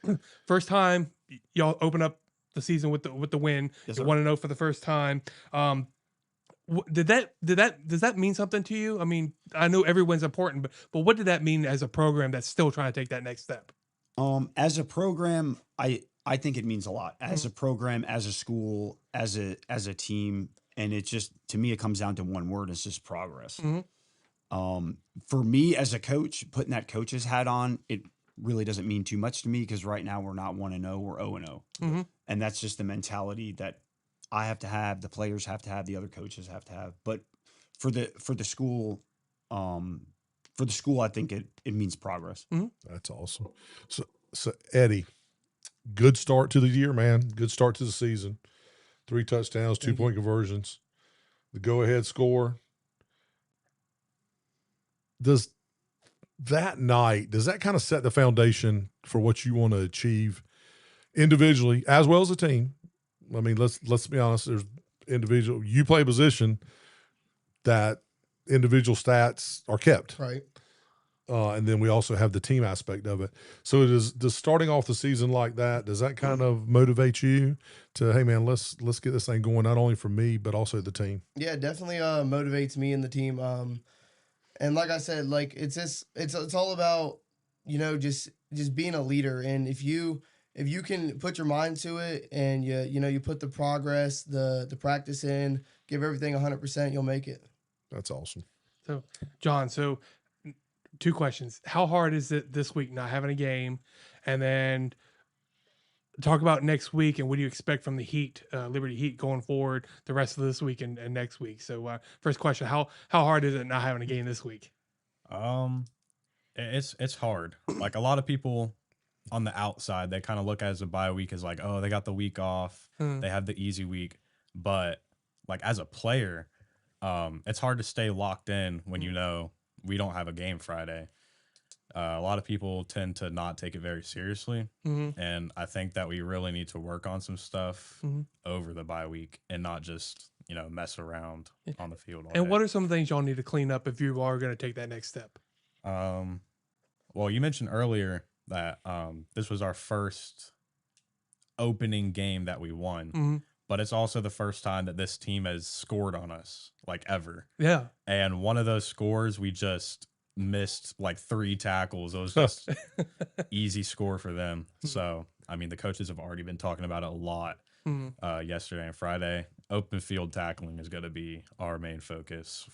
first time y'all open up the season with the win. Yes, You sir. 1-0 for the first time. Does that mean something to you? I mean, I know every win's important, but what did that mean as a program that's still trying to take that next step? As a program, I think it means a lot. As a program, as a school, as a team, and it just, to me, it comes down to one word. It's just progress. For me as a coach, putting that coach's hat on, it really doesn't mean too much to me because right now we're not 1-0, we're 0-0, and that's just the mentality that I have to have, the players have to have, the other coaches have to have. But for the school, I think it means progress. That's awesome. So Eddie, good start to the year, man. Good start to the season. 3 touchdowns, 2-point conversions, the go-ahead score. Does that kind of set the foundation for what you want to achieve individually as well as a team? I mean, let's be honest. individual. You play a position that individual stats are kept. Right. And then we also have the team aspect of it. So does starting off the season like that, does that kind of motivate you to, hey man, let's get this thing going, not only for me, but also the team? Yeah, definitely motivates me and the team. And like I said, like it's all about, just being a leader. And if you can put your mind to it and you put the progress, the practice in, give everything 100%, you'll make it. That's awesome. So, John, two questions. How hard is it this week not having a game? And then talk about next week and what do you expect from the Heat, Liberty Heat, going forward the rest of this week and next week. So first question, how hard is it not having a game this week? It's hard. Like a lot of people on the outside, they kind of look at it as a bye week as like, oh, they got the week off. They have the easy week. But like as a player, it's hard to stay locked in when we don't have a game Friday. A lot of people tend to not take it very seriously. And I think that we really need to work on some stuff over the bye week and not just, mess around on the field all And day. what are some things y'all need to clean up if you are going to take that next step? Well, you mentioned earlier that this was our first opening game that we won. But it's also the first time that this team has scored on us, like ever. Yeah. And one of those scores, we just missed like 3 tackles. It was just easy score for them. So, I mean, the coaches have already been talking about it a lot yesterday and Friday. Open field tackling is going to be our main focus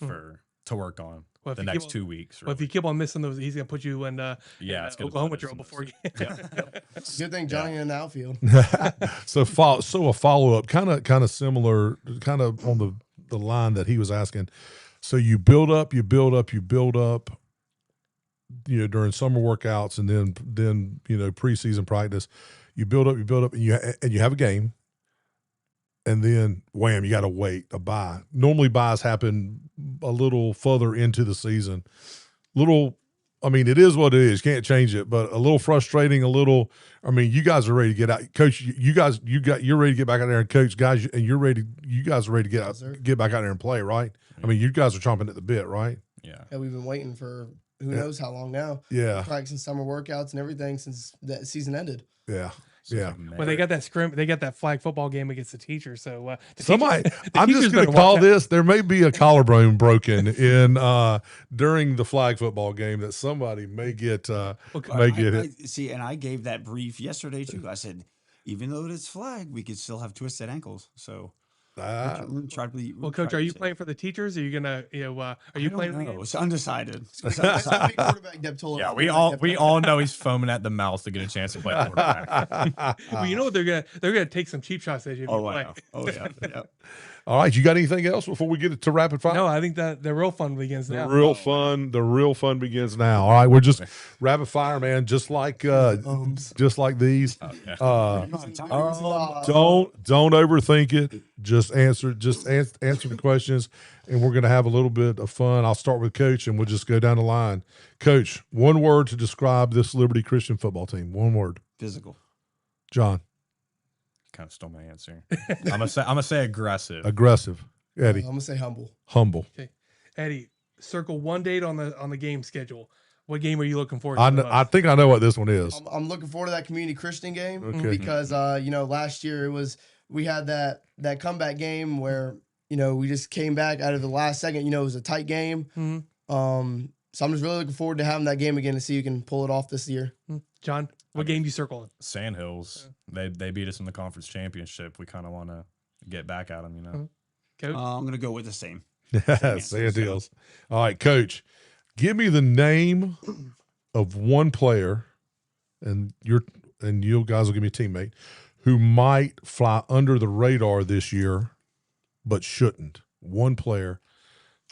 to work on the next 2 weeks. Well, if you keep on missing those, he's going to put you in it's Oklahoma drill before you. Good thing Johnny in the outfield. So a follow-up, kind of similar, kind of on the line that he was asking. So you build up, during summer workouts and then preseason practice, you build up, and you have a game, and then wham, you got to wait a bye. Normally buys happen a little further into the season. It is what it is. Can't change it, but a little frustrating. You guys are ready to get out, coach. You're ready to get back out there and coach, guys, and you guys are ready to get back out there and play, right? You guys are chomping at the bit, right? Yeah. Yeah, we've been waiting for who knows how long now. Yeah. Practicing summer workouts and everything since that season ended. Yeah. So Yeah. like, Well, they got that flag football game against the teachers. So Somebody, I'm just going to call this. There may be a collarbone broken in during the flag football game that somebody may get hit. See, and I gave that brief yesterday too. I said, even though it's flag, we could still have twisted ankles. So. Coach, are you playing for the teachers? Or are you gonna, are you playing? No, it's undecided. Yeah, we all know he's foaming at the mouth to get a chance to play quarterback. Well, you know what they're gonna take some cheap shots at you. If you play. Oh yeah. Yeah. All right, you got anything else before we get to rapid fire? No, I think that the real fun begins now. The real fun begins now. All right, we're just rapid fire, man. Just like these. Don't overthink it. Just answer the questions, and we're gonna have a little bit of fun. I'll start with Coach, and we'll just go down the line. Coach, one word to describe this Liberty Christian football team. One word. Physical. John. Kind of stole my answer. I'm gonna say aggressive. Aggressive. Eddie. I'm gonna say humble. Humble. Okay, Eddie, circle one date on the game schedule. What game are you looking forward to? I think I know what this one is. I'm looking forward to that community Christian game because last year we had that comeback game where we just came back out of the last second. It was a tight game. So I'm just really looking forward to having that game again to see who can pull it off this year. John, what game do you circle in? Sandhills. They beat us in the conference championship. We kind of want to get back at them, Coach? I'm gonna go with the same. Sandhills. All right, Coach. Give me the name of one player, and you guys will give me a teammate who might fly under the radar this year, but shouldn't. One player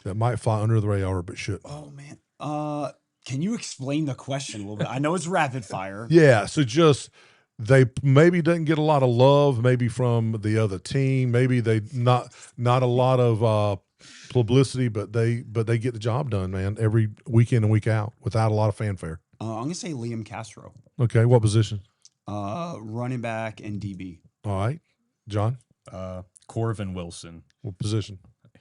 that might fly under the radar but shouldn't. Oh man. Can you explain the question a little bit? I know it's rapid fire. Yeah, so just they maybe didn't get a lot of love, maybe from the other team. Maybe they not a lot of publicity, but they get the job done, man, every week in and week out without a lot of fanfare. I'm gonna say Liam Castro. Okay, what position? Running back and DB. All right, John. Corvin Wilson. What position?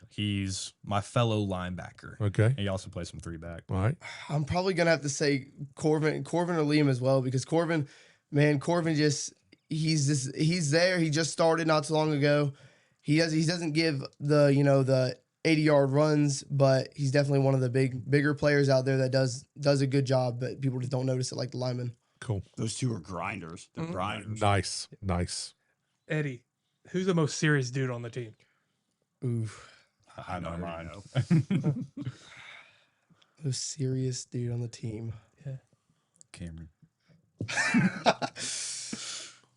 He's my fellow linebacker. Okay. He also plays some 3-back. All right. I'm probably gonna have to say Corvin or Liam as well, because Corvin he's there. He just started not too long ago. He doesn't give the 80-yard runs, but he's definitely one of the bigger players out there that does a good job, but people just don't notice it like the lineman. Cool. Those two are grinders. They're grinders. Nice. Eddie, who's the most serious dude on the team? Oof. I know mine. Most serious dude on the team. Cameron.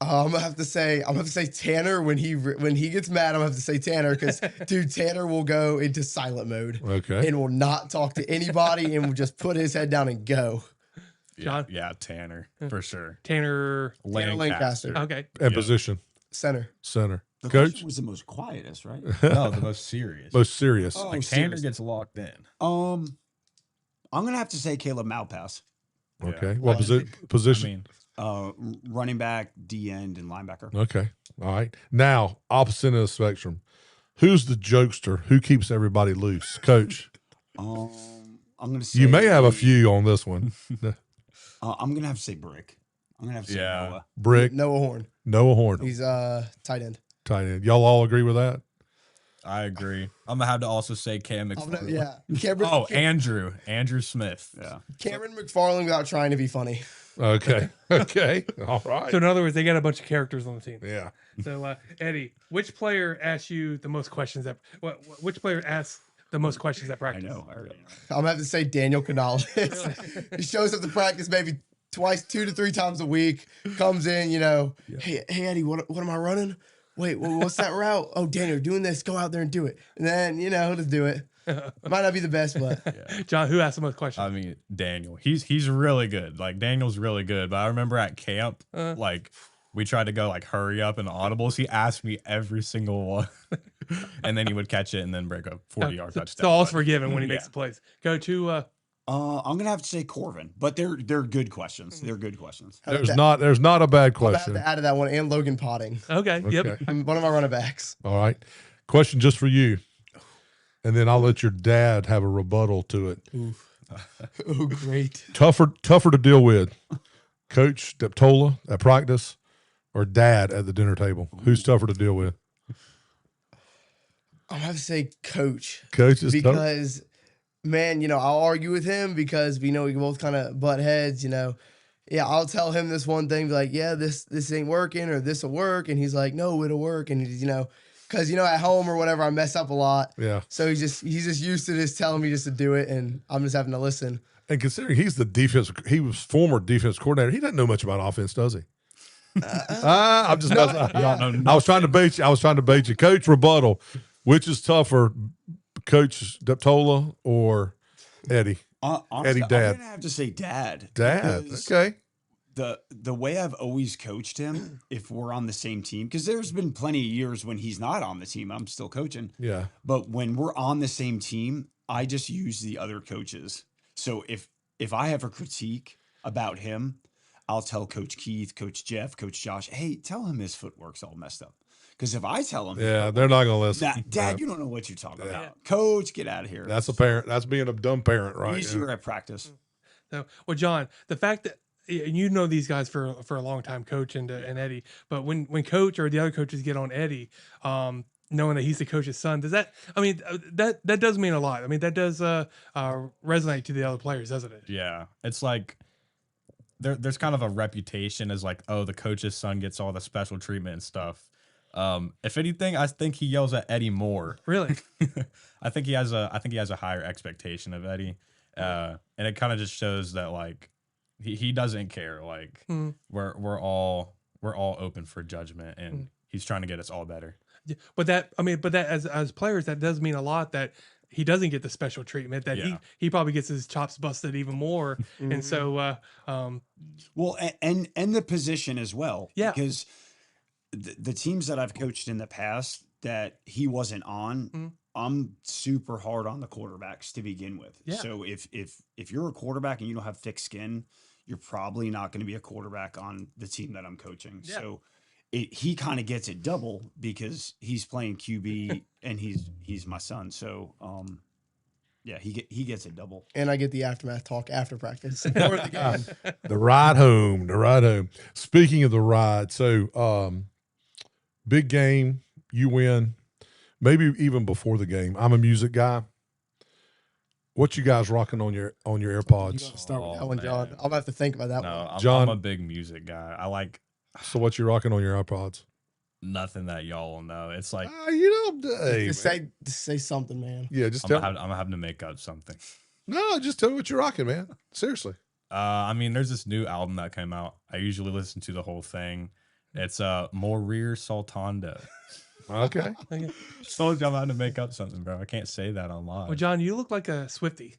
I'm gonna have to say Tanner when he gets mad. I'm gonna have to say Tanner, because dude, Tanner will go into silent mode. Okay. And will not talk to anybody and will just put his head down and go. John? Yeah, Tanner for sure. Tanner Lancaster. Okay. And position. Center. The Coach? question was the most quietest, right? No, the most serious. Most serious. Oh, Like serious. Tanner gets locked in. I'm gonna have to say Caleb Malpass. Okay. Yeah. What position? I mean, Running back, D end, and linebacker. Okay. All right. Now, opposite end of the spectrum. Who's the jokester? Who keeps everybody loose? Coach. I'm gonna say You may have a few on this one. I'm gonna have to say Brick. I'm gonna have to say Noah. Brick, Noah Horn. Noah Horn, He's tight end. tight end. Y'all all agree with that? I agree. I'm gonna have to also say Cam McFarland. Yeah. Andrew Smith. Yeah. Cameron McFarland without trying to be funny. Okay. Okay. All right. So in other words, they got a bunch of characters on the team. Yeah. So Eddie, which player asks you the most questions which player asks the most questions at I practice? know. I already know. I'm gonna have to say Daniel Canales. He shows up to practice maybe 2 to 3 times a week. Comes in, hey Eddie, what am I running? Wait, what's that route? Oh, Daniel, doing this. Go out there and do it. And then he'll just do it. Might not be the best, but John, who asked the most questions? I mean, Daniel. He's really good. Like Daniel's really good. But I remember at camp, like we tried to go like hurry up in the audibles. He asked me every single one, and then he would catch it and then break a 40-yard touchdown. So all's forgiven when he makes the plays. Go to I'm gonna have to say Corvin, but they're good questions. They're good questions. There's not a bad I'll have question. to add to that one, and Logan Potting. okay. Yep. Okay. I'm one of my running backs. All right. Question just for you. And then I'll let your dad have a rebuttal to it. Oh, great. Tougher to deal with. Coach Deptola at practice or dad at the dinner table? Who's tougher to deal with? I'm gonna have to say Coach. Coach is tough. Because, man, I'll argue with him because we can both kind of butt heads. Yeah, I'll tell him this one thing, be like, yeah, this ain't working, or this will work, and he's like, no, it'll work, and he's because at home or whatever I mess up a lot. Yeah. So he's just used to just telling me just to do it, and I'm just having to listen. And considering he was former defense coordinator, he doesn't know much about offense, does he? I'm just I was trying to bait you. Coach, rebuttal. Which is tougher, Coach Deptola or Eddie? Honestly, Eddie, dad. I'm gonna have to say Dad. Dad. because Okay. The way I've always coached him, if we're on the same team, because there's been plenty of years when he's not on the team, I'm still coaching. Yeah. But when we're on the same team, I just use the other coaches. So if I have a critique about him, I'll tell Coach Keith, Coach Jeff, Coach Josh, hey, tell him his footwork's all messed up. Because if I tell him, Yeah, they're not gonna listen. Dad, you don't know what you're talking about. Coach, get out of here. That's a parent. That's being a dumb parent, right? Easier at practice. So, well, John, the fact that you know these guys for a long time, Coach and Eddie, but when Coach or the other coaches get on Eddie, knowing that he's the coach's son, does that? I mean, that does mean a lot. I mean, that does resonate to the other players, doesn't it? Yeah, it's like there's kind of a reputation as like, oh, the coach's son gets all the special treatment and stuff. If anything, I think he yells at Eddie more. Really? I think he has a higher expectation of Eddie, and it kind of just shows that like he doesn't care. Like we're all open for judgment, and he's trying to get us all better. Yeah, but that as players, that does mean a lot that he doesn't get the special treatment, that he probably gets his chops busted even more. And so well, and the position as well. Yeah. Because the teams that I've coached in the past that he wasn't on, I'm super hard on the quarterbacks to begin with. Yeah. So if you're a quarterback and you don't have thick skin, you're probably not going to be a quarterback on the team that I'm coaching. Yeah. So he kind of gets it double because he's playing QB and he's my son. So yeah, he gets it double. And I get the aftermath talk after practice. Or the game. The ride home. The ride home. Speaking of the ride, so big game, you win. Maybe even before the game. I'm a music guy. What you guys rocking on your You AirPods? gotta start with Oh, that one, John. man. I'll have to think about that No, one. I'm, John- I'm a big music guy. I like So what you rocking on your iPods? nothing that y'all will know. It's like You know, hey, Just say something, man. yeah, just I'm tell. having to make up something. No, just tell me what you're rocking, man. Seriously. I mean, there's this new album that came out. I usually listen to the whole thing. It's Morir Sultanda. Okay. Told you I'm having to make up something, bro. I can't say that online. Well, John, you look like a Swiftie.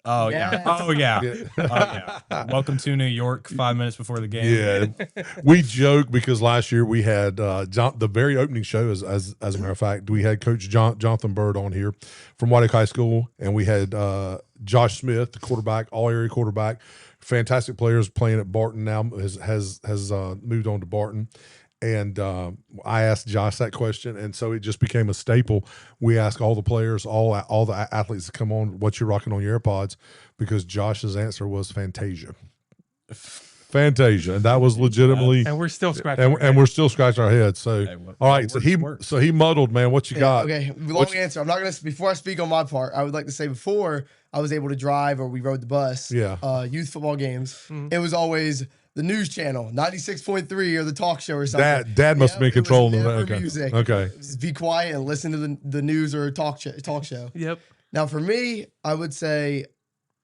Oh yeah. Yes. Oh yeah. Yeah. Oh yeah. Welcome to New York. 5 minutes before the game. Yeah, we joke because last year we had the very opening show, as a matter of fact, we had Coach Jonathan Bird on here from White Oak High School, and we had Josh Smith, the quarterback, all area quarterback, fantastic players playing at Barton now, has moved on to Barton. And I asked Josh that question, and so it just became a staple. We ask all the players, all the athletes to come on, what you're rocking on your AirPods, because Josh's answer was Fantasia. Fantasia, and that was legitimately, And we're still scratching. and, our and head. we're still scratching our heads. So, Hey, what- all right, what works. so he muddled, man. What you got? Okay, long What's- answer. I'm not gonna. Before I speak on my part, I would like to say before I was able to drive or we rode the bus. Yeah. Youth football games. Mhm. It was always the news channel, 96.3 or the talk show or something. Dad must Yep, be it was controlling never that. Okay. music. Okay. Just be quiet and listen to the news or talk show. Yep. Now for me, I would say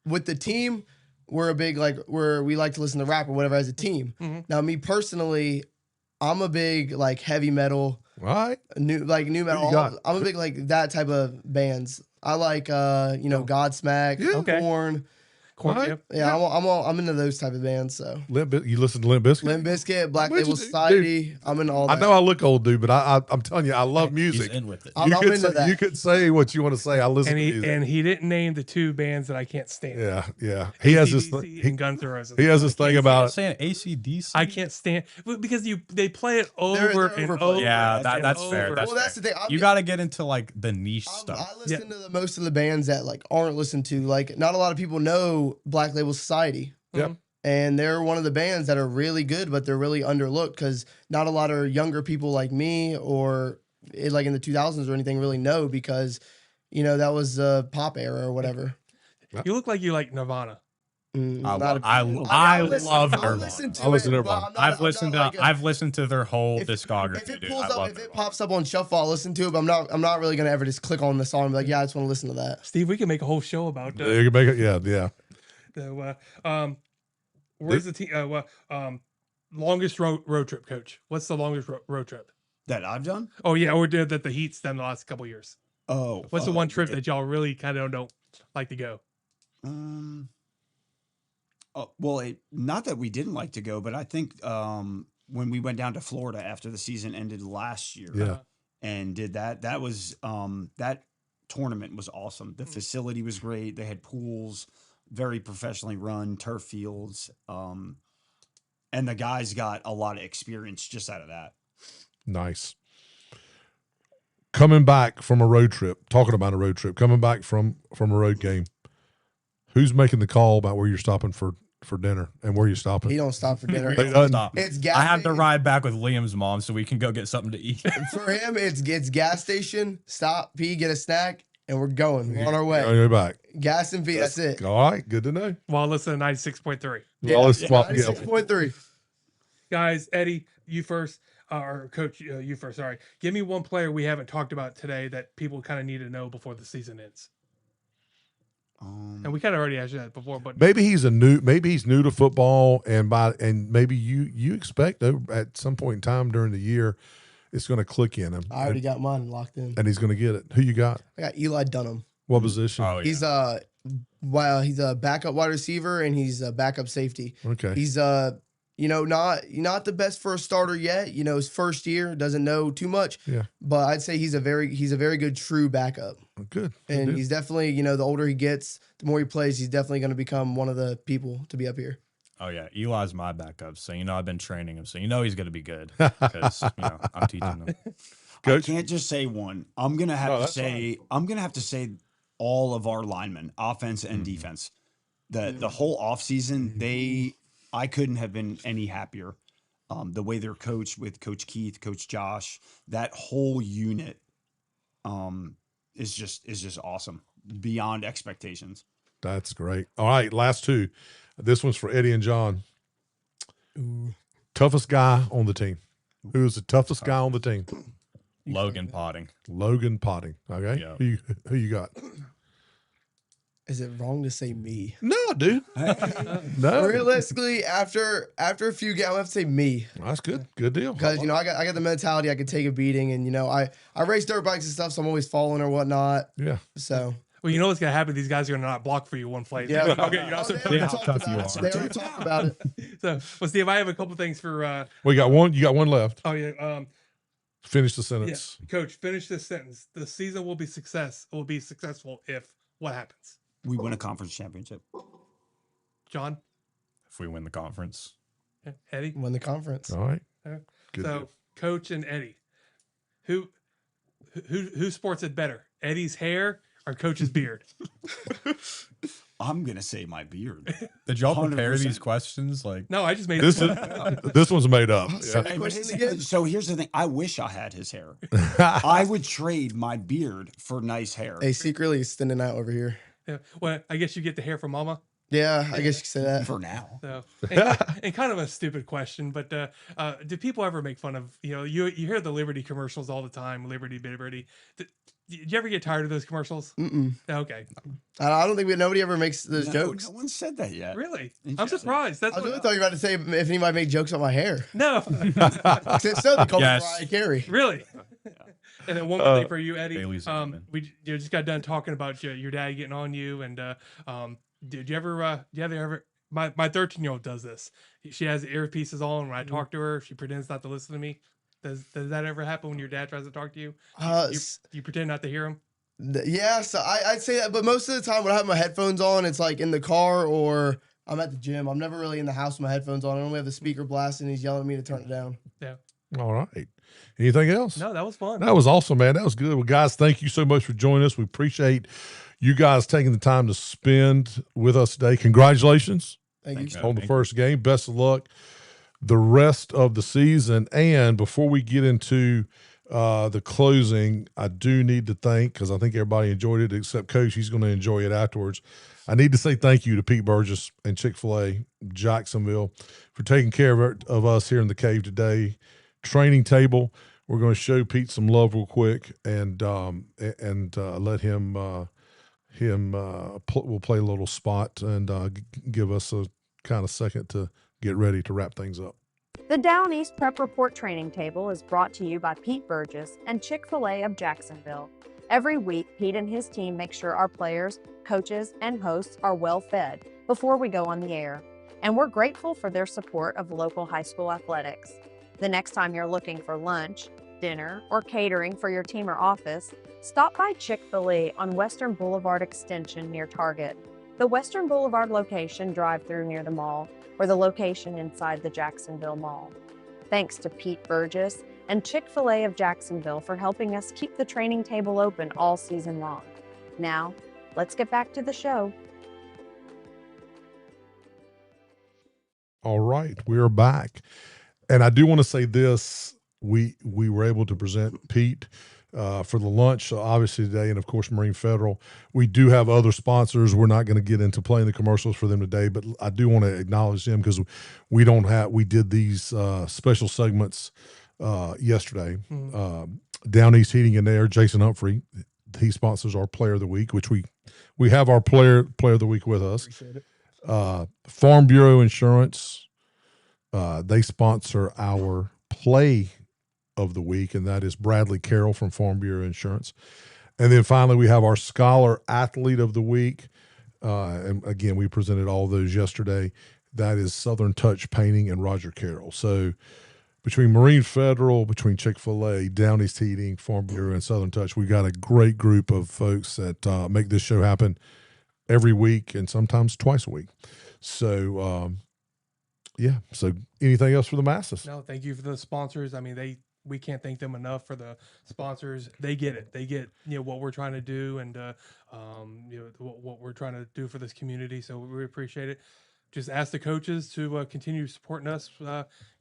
with the team, we're a big we like to listen to rap or whatever as a team. Mhm. Now me personally, I'm a big heavy metal, All right. new metal. got? I'm a big that type of bands. I like Godsmack, Yeah. Okay. Korn. Corn, Right. yep. Yeah, I'm into those type of bands. So You listen to Limp Bizkit? Limp Bizkit, Black What you Label do, Society. I'm in all I that. know I look old, dude, but I'm telling you, I love He's music. in with it. I'm You into that. could say what you want to say. I listen And to he music. he didn't name the two bands that I can't stand. Yeah. He has this AC/DC thing. and Guns N' Roses. He has this thing about saying ACDC. I can't stand because they play it They're over and overplayed. over. Yeah, and that's fair. over. That's Well, that's fair. the thing. You got to get into like the niche I stuff. listen to most of the bands that aren't listened to. Not a lot of people know Black Label Society. Yep. And they're one of the bands that are really good, but they're really underlooked because not a lot of younger people like me or in the 2000s or anything really know because, that was the pop era or whatever. You look like you like Nirvana. I love I'll Nirvana. listen to I'll listen to it, but Nirvana. I'm not- I'm not I've listened to their whole if discography. it dude. pulls I up, love if it Nirvana. pops up on shuffle, I'll listen to it. But I'm not really gonna ever just click on the song and be like, yeah, I just want to listen to that. Steve, we can make a whole show about you can make it. Yeah. where's the team? Longest road trip, Coach. What's the longest road trip? That I've done? Oh yeah, or did that the Heat's done the last couple years. Oh. What's the one trip that y'all really kind of don't like to go? Not that we didn't like to go, but I think when we went down to Florida after the season ended last year Yeah. and did that was that tournament was awesome. The facility was great. They had pools, very professionally run, turf fields. And the guys got a lot of experience just out of that. Nice. Coming back from a road trip, talking about a road trip, coming back from a road game, who's making the call about where you're stopping for dinner and where you're stopping? He don't stop for dinner. They done. Stop. It's gas I had to station. ride back with Liam's mom so we can go get something to eat. For him, it's gas station, stop, pee, get a snack, and we're going. We're on our On way. your back. Gas and pee. That's it. All right. Good to know. While listening to 96.3. Well, let's- well, yeah. 96.3. Guys, Eddie, you first, or Coach, you first. Sorry. Give me one player we haven't talked about today that people kind of need to know before the season ends. And we kind of already asked you that before, but Maybe he's new to football, and maybe you expect at some point in time during the year it's going to click in him. I already got mine locked in. and he's going to get it. Who you got? I got Eli Dunham. What position? Oh, yeah. He's he's a backup wide receiver and he's a backup safety. Okay. He's not the best for a starter yet. His first year, doesn't know too much. Yeah. But I'd say he's a very good true backup. Good. And Good. he's definitely, the older he gets, the more he plays, he's definitely going to become one of the people to be up here. Oh yeah, Eli's my backup, so I've been training him, so he's going to be good because I'm teaching him. Coach? I can't just say one. I'm gonna have to say all of our linemen, offense and defense. The whole offseason, I couldn't have been any happier. The way they're coached with Coach Keith, Coach Josh, that whole unit is just awesome, beyond expectations. That's great. All right, last two. This one's for Eddie and John. Toughest guy on the team. Who is the toughest guy on the team? Logan Potting. Logan Potting. Okay. Yeah. Who you got? Is it wrong to say me? No, dude. No. Realistically, after a few games, I have to say me. That's good. Good deal. Because I got the mentality I could take a beating, and I race dirt bikes and stuff, so I'm always falling or whatnot. Yeah. So. Well, what's gonna happen. These guys are gonna not block for you one play. Yeah. Okay. They already talked about it. So, well, Steve, I have a couple things for. We got one. You got one left. Oh yeah. Finish the sentence. Yeah. Coach, finish this sentence. The season will be successful if what happens? We win a conference championship. John? If we win the conference. Eddie? Win the conference. All right. Good. So, deal. Coach and Eddie, who sports it better? Eddie's hair or Coach's beard? I'm gonna say my beard. Did y'all prepare these questions? No, I just made this. This one's made up. Yeah. So here's the thing. I wish I had his hair. I would trade my beard for nice hair. Hey, secretly standing out over here. Yeah. Well, I guess you get the hair from Mama. Yeah, I guess you could say that for now. So, and kind of a stupid question, but do people ever make fun of you hear the Liberty commercials all the time? Liberty. Did you ever get tired of those commercials? Mm-mm. Okay. I don't think nobody ever makes those jokes. No one said that yet. Really? I'm surprised. That's I really thought you were about to say if anybody made jokes about my hair. No. Except so they call me Mariah Carey. Really? And then one more thing for you, Eddie. We just got done talking about your dad getting on you, and did you ever? My 13-year-old does this. She has earpieces on. When I talk to her, she pretends not to listen to me. Does that ever happen when your dad tries to talk to you? You pretend not to hear him? Yeah, so I'd say that, but most of the time when I have my headphones on, it's like in the car or I'm at the gym. I'm never really in the house with my headphones on. I only have the speaker blasting. And he's yelling at me to turn it down. Yeah. All right. Anything else? No, that was fun. That was awesome, man. That was good. Well, guys, thank you so much for joining us. We appreciate you guys taking the time to spend with us today. Congratulations. Thank you. On the first game. Best of luck the rest of the season. And before we get into the closing, I do need to thank, because I think everybody enjoyed it except Coach. He's going to enjoy it afterwards. I need to say thank you to Pete Burgess and Chick-fil-A Jacksonville for taking care of us here in the cave today. Training table. We're going to show Pete some love real quick and let him we'll play a little spot and give us a kind of second to get ready to wrap things up. The Down East Prep Report Training Table is brought to you by Pete Burgess and Chick-fil-A of Jacksonville. Every week, Pete and his team make sure our players, coaches, and hosts are well fed before we go on the air. And we're grateful for their support of local high school athletics. The next time you're looking for lunch, dinner, or catering for your team or office, stop by Chick-fil-A on Western Boulevard Extension near Target, the Western Boulevard location drive-through near the mall, or the location inside the Jacksonville Mall. Thanks to Pete Burgess and Chick-fil-A of Jacksonville for helping us keep the training table open all season long. Now, let's get back to the show. All right, we're back. And I do want to say this, we were able to present Pete for the lunch, obviously today, and of course Marine Federal. We do have other sponsors. We're not going to get into playing the commercials for them today, but I do want to acknowledge them because we did these special segments yesterday. Down East Heating and Air, Jason Humphrey, he sponsors our Player of the Week, which we have our player of the week with us. Appreciate it. Farm Bureau Insurance, they sponsor our Play of the Week, and that is Bradley Carroll from Farm Bureau Insurance. And then finally, we have our Scholar Athlete of the Week. And again, we presented all those yesterday. That is Southern Touch Painting and Roger Carroll. So between Marine Federal, between Chick-fil-A, Down East Heating, Farm Bureau, and Southern Touch, we got a great group of folks that make this show happen every week and sometimes twice a week. So Yeah. So anything else for the masses? No, thank you for the sponsors. I mean, we can't thank them enough for the sponsors. They get it. They get what we're trying to do, and what we're trying to do for this community. So we appreciate it. Just ask the coaches to continue supporting us.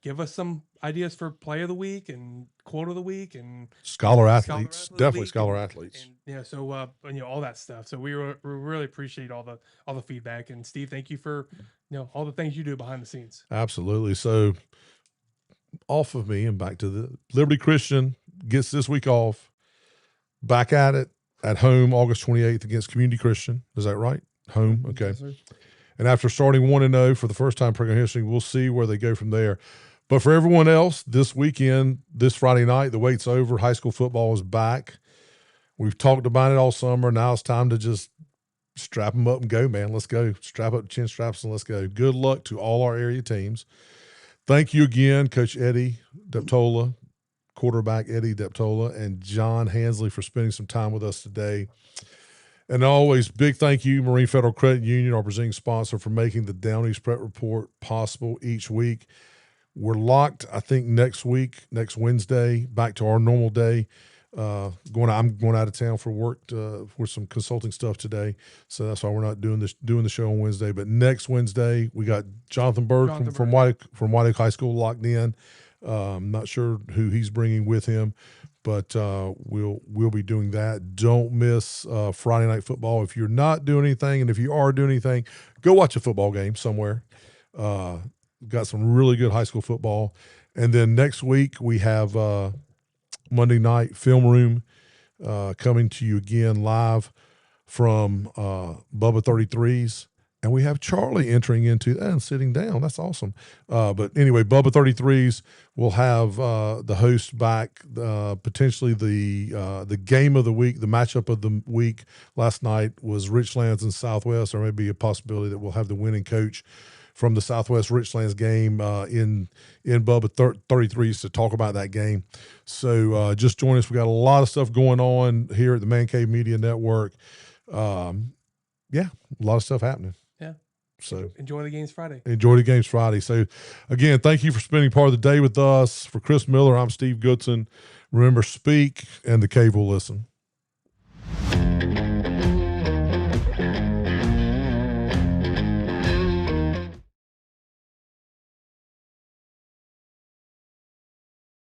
Give us some ideas for play of the week and quote of the week and Scholar athletes, of the definitely week scholar athletes. and so all that stuff. So we really appreciate all the feedback. And Steve, thank you for all the things you do behind the scenes. Absolutely. So off of me and back to the Liberty Christian gets this week off. Back at it at home August 28th against Community Christian. Is that right? Home. Okay. Yes, sir. And after starting 1-0 for the first time in program history, we'll see where they go from there. But for everyone else, this weekend, this Friday night, the wait's over. High school football is back. We've talked about it all summer. Now it's time to just strap them up and go, man. Let's go. Strap up the chin straps and let's go. Good luck to all our area teams. Thank you again, Coach Eddie Deptola, quarterback Eddie Deptola, and John Hansley for spending some time with us today. And always, big thank you, Marine Federal Credit Union, our presenting sponsor, for making the Down East Prep Report possible each week. We're locked, I think, next Wednesday, back to our normal day. I'm going out of town for work for some consulting stuff today, so that's why we're not doing the show on Wednesday. But next Wednesday, we got Jonathan Bird from White Oak High School locked in. I'm not sure who he's bringing with him, but we'll be doing that. Don't miss Friday Night Football. If you're not doing anything, and if you are doing anything, go watch a football game somewhere. Got some really good high school football. And then next week we have Monday night film room coming to you again live from Bubba 33s. And we have Charlie entering into and sitting down. That's awesome. But anyway, Bubba 33s will have the host back, potentially the game of the week, the matchup of the week last night was Richlands and Southwest. There may be a possibility that we'll have the winning coach from the Southwest Richlands game in Bubba 33s to talk about that game. So just join us. We got a lot of stuff going on here at the Man Cave Media Network. A lot of stuff happening. Yeah. So enjoy the games Friday. So again, thank you for spending part of the day with us. For Chris Miller, I'm Steve Goodson. Remember, speak and the cave will listen.